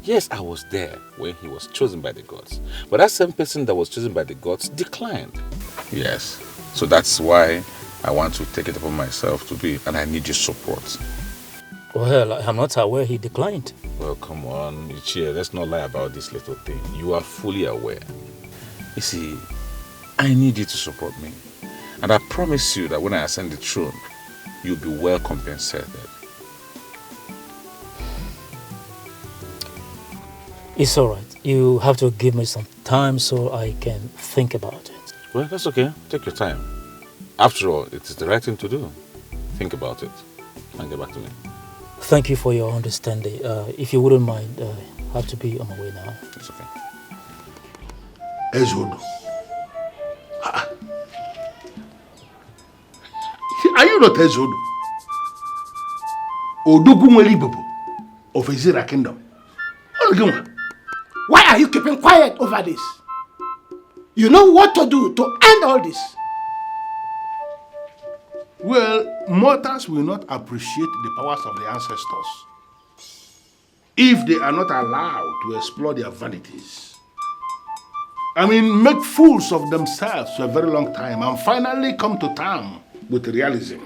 Yes, I was there when he was chosen by the gods. But that same person that was chosen by the gods declined. Yes, so that's why I want to take it upon myself to be, and I need your support. Well, I'm not aware he declined. Well, come on, Ichie, let's not lie about this little thing. You are fully aware. You see, I need you to support me. And I promise you that when I ascend the throne, you'll be well compensated. It's alright. You have to give me some time so I can think about it. Well, that's okay. Take your time. After all, it is the right thing to do. Think about it and get back to me. Thank you for your understanding. If you wouldn't mind, I have to be on my way now. It's okay. Ezodo. Are you not Ezodo? Odugunwelibobo of Ezira Kingdom. Why are you keeping quiet over this? You know what to do to end all this. Well, mortals will not appreciate the powers of the ancestors if they are not allowed to explore their vanities. I mean, make fools of themselves for a very long time and finally come to terms with realism.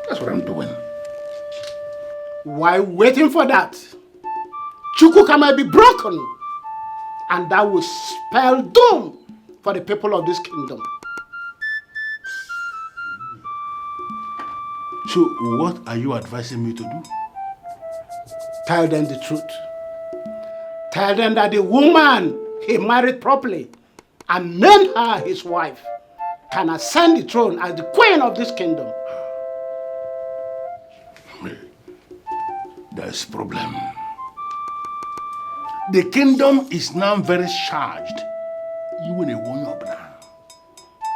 That's what I'm doing. While waiting for that, Chukwuka might be broken, and that will spell doom for the people of this kingdom. So, what are you advising me to do? Tell them the truth. Tell them that the woman he married properly and named her his wife can ascend the throne as the queen of this kingdom. There's a problem. The kingdom is now very charged. You in a one up now.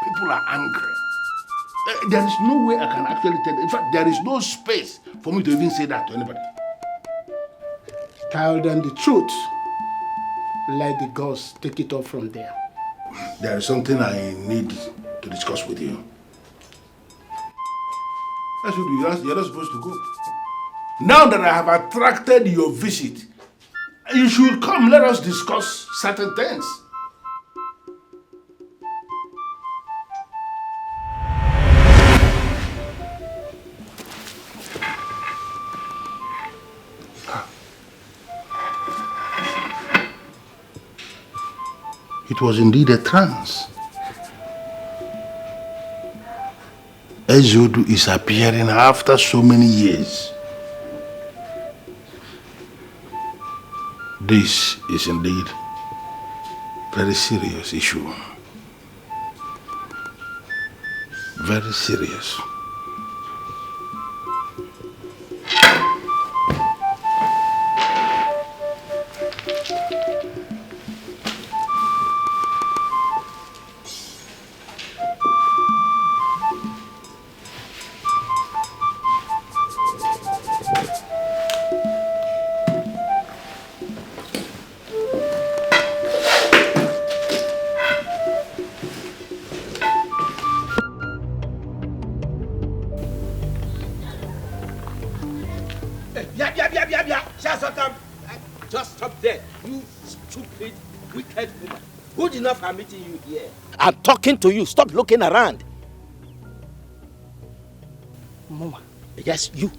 People are angry. There is no way I can actually tell. In fact, there is no space for me to even say that to anybody. Tell them the truth. Let the gods take it off from there. There is something I need to discuss with you. That's what you're not supposed to go. Now that I have attracted your visit, you should come, let us discuss certain things. It was indeed a trance. Ezodo is appearing after so many years. This is indeed a very serious issue. Very serious. Just stop there, you stupid, wicked woman. Good enough I'm meeting you here. I'm talking to you. Stop looking around. Mama. Yes, you.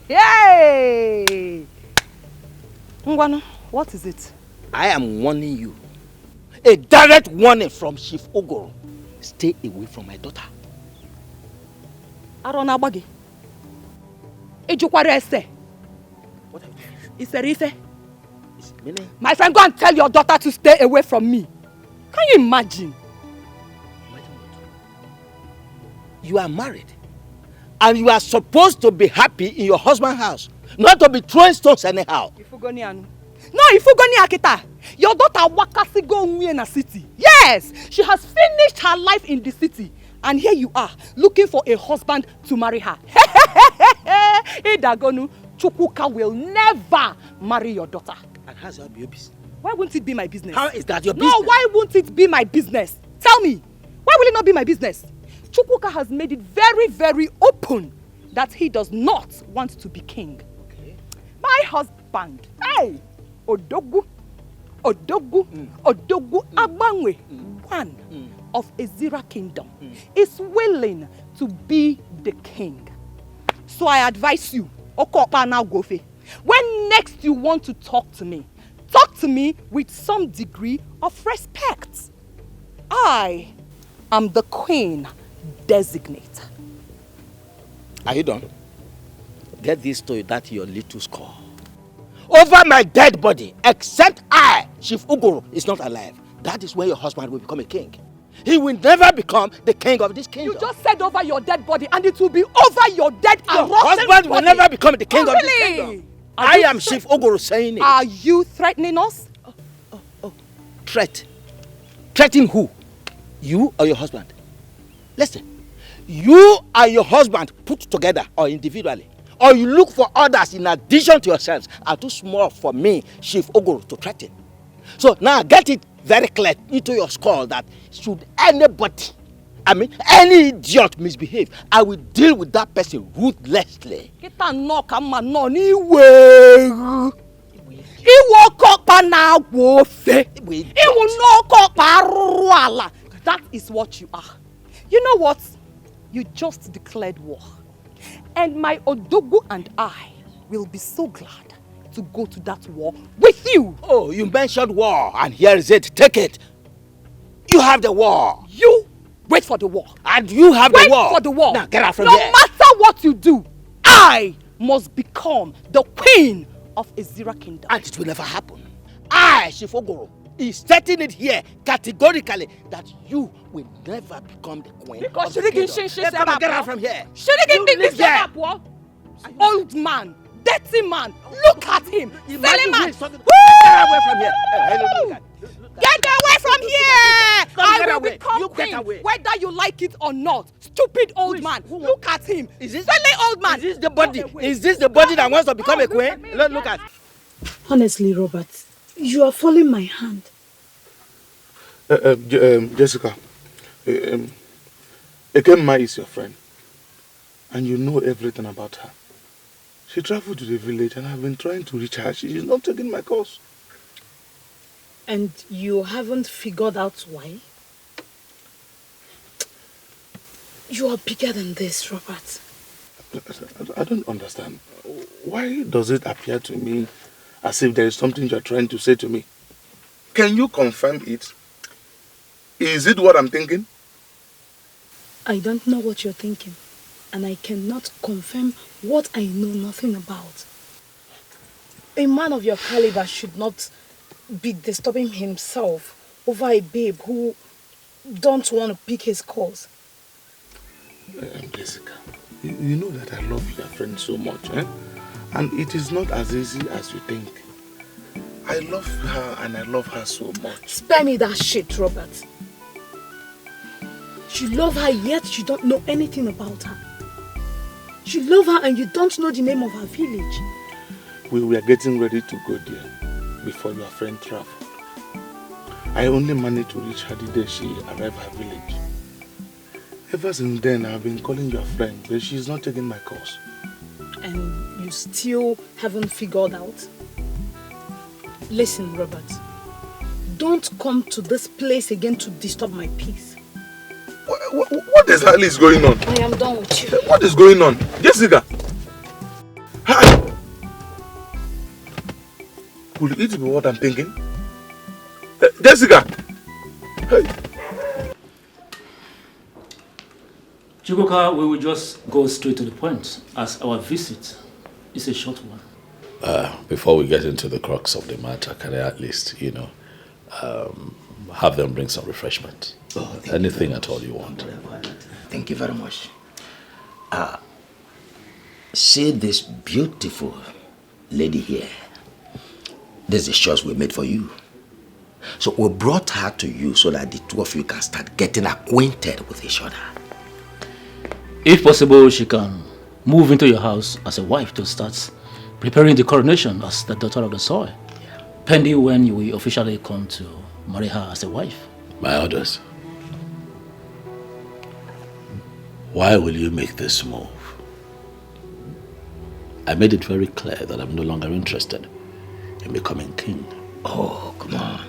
Hey! Ngwanu, what is it? I am warning you. A direct warning from Chief Ogoro. Stay away from my daughter. Arona Bagi. Ejukwara ese. What have you done? Iserife. Meaning? My friend, go and tell your daughter to stay away from me. Can you imagine? You are married. And you are supposed to be happy in your husband's house. Not to be throwing stones anyhow. Ifugoni anu. No, Ifugoni Akita. Your daughter wakasi go in a city. Yes, she has finished her life in the city. And here you are, looking for a husband to marry her. Idagonu, Chukwuka will never marry your daughter. And how's that your business? Why won't it be my business? How is that your business? No, why won't it be my business? Tell me, why will it not be my business? Chukwuka has made it very, very open that he does not want to be king. Okay. My husband, hey, Odogu Abangwe, one of Ezira Kingdom, is willing to be the king. So I advise you, Okopa now Gofe. When next you want to talk to me with some degree of respect. I am the queen designate. Are you done? Get this to that your little score. Over my dead body, except I, Chief Ugoro, is not alive. That is when your husband will become a king. He will never become the king of this kingdom. You just said over your dead body, and it will be over your dead and rotten husband body. will never become the king of this Really? kingdom. I am Chief Ugoro saying it. Are you threatening us? Threat? Threatening who? You or your husband? Listen, you and your husband put together or individually, or you look for others in addition to yourselves, are too small for me, Chief Ugoro, to threaten. So now get it very clear into your skull that should anybody, any idiot misbehave, I will deal with that person ruthlessly. That is what you are. You know what? You just declared war. And my Odogu and I will be so glad to go to that war with you. Oh, you mentioned war, and here is it. Take it. You have the war. You wait for the war. And you have the war. Wait for the war. Now get out from here. here. No matter what you do, I must become the queen of Ezira Kingdom. And it will never happen. I, Chief Ugoro, is stating it here categorically that you will never become the queen because of the kingdom. Get out from here. Old man, dirty man, look at him. Silly man. Get away from here. Get away from here! I will become queen, whether you like it or not. Stupid old man. Look at him. Silly old man. Is this the body? Is this the body that wants to become a queen? Look at. Honestly, Robert, you are following my hand. Jessica, Ekemma is your friend, and you know everything about her. She traveled to the village, and I've been trying to reach her. She is not taking my calls. And you haven't figured out why? You are bigger than this, Robert. I don't understand. Why does it appear to me as if there is something you are trying to say to me? Can you confirm it? Is it what I'm thinking? I don't know what you're thinking, and I cannot confirm what I know nothing about. A man of your caliber should not be disturbing himself over a babe who don't want to pick his calls. Jessica, you know that I love your friend so much, eh? And it is not as easy as you think. I love her and I love her so much. Spare me that shit, Robert. You love her, yet you don't know anything about her. You love her and you don't know the name of her village. We were getting ready to go there before your friend traveled. I only managed to reach her the day she arrived at her village. Ever since then, I've been calling your friend, but she's not taking my calls. And you still haven't figured out? Listen, Robert. Don't come to this place again to disturb my peace. What the hell is going on? I am done with you. What is going on? Jessica! Hi! Could it be what I'm thinking? Jessica! Hey. Chukwuka, we will just go straight to the point, as our visit is a short one. Before we get into the crux of the matter, can I at least, have them bring some refreshment? Oh, anything at all you want. Thank you very much. See this beautiful lady here. This is the choice we made for you. So we brought her to you so that the two of you can start getting acquainted with each other. If possible, she can move into your house as a wife to start preparing the coronation as the daughter of the soil. Yeah. Pending when you will officially come to marry her as a wife. My orders. Why will you make this move? I made it very clear that I'm no longer interested in becoming king. Oh, come on.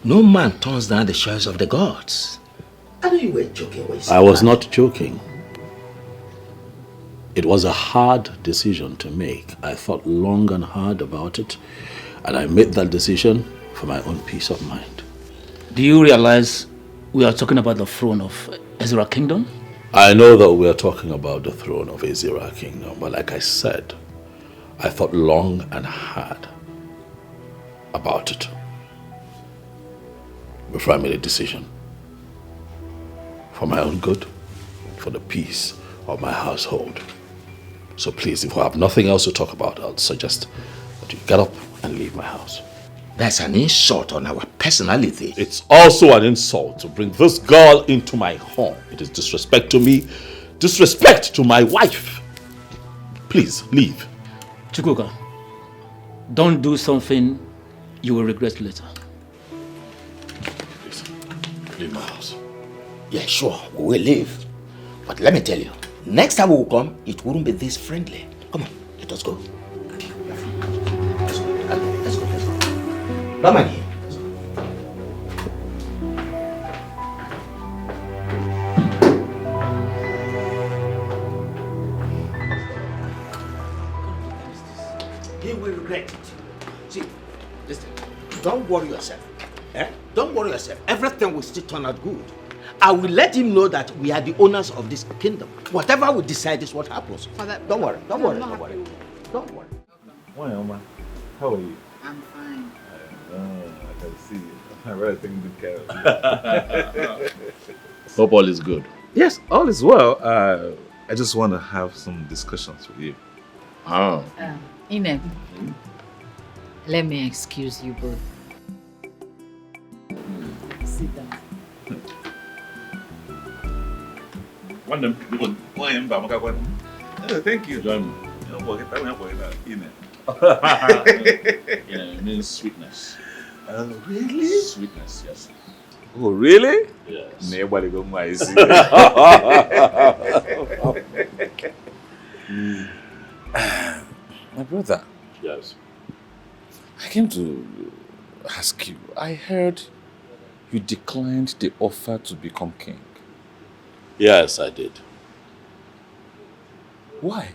No man turns down the choice of the gods. I know you were joking when you said I was not joking. It was a hard decision to make. I thought long and hard about it, and I made that decision for my own peace of mind. Do you realize we are talking about the throne of Ezra Kingdom? I know that we are talking about the throne of Ezra Kingdom, but like I said, I thought long and hard about it before I made a decision. For my own good, for the peace of my household. So please, if we have nothing else to talk about, I'll suggest that you get up and leave my house. That's an insult on our personality. It's also an insult to bring this girl into my home. It is disrespect to me, disrespect to my wife. Please, leave. Chukwuka, don't do something you will regret later. Please, leave my house. Yeah, sure, we will leave. But let me tell you, next time we will come, it wouldn't be this friendly. Come on, let us go. Let's go. Mama here. He will regret it. See, listen, don't worry yourself. Don't worry yourself. Everything will still turn out good. I will let him know that we are the owners of this kingdom. Whatever we decide is what happens. Father, don't worry. I'm not Worry. happy. Don't worry. Why, Oma? How are you? I'm fine. I can see you. I really take good care of you. Hope all is good. Yes, all is well. I just want to have some discussions with you. Oh. Inem, let me excuse you both. Sit down. Thank you. It means sweetness. Really? Sweetness, yes. Oh, really? Yes. Nobody go my My brother. Yes. I came to ask you. I heard you declined the offer to become king. Yes, I did. Why?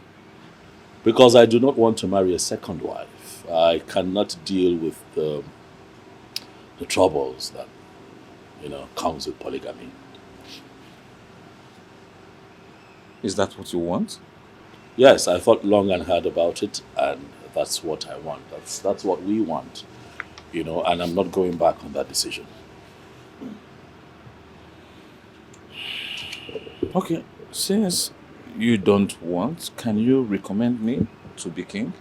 Because I do not want to marry a second wife. I cannot deal with the troubles that, comes with polygamy. Is that what you want? Yes, I thought long and hard about it, and that's what I want. That's what we want, and I'm not going back on that decision. Okay, since you don't want, can you recommend me to be king?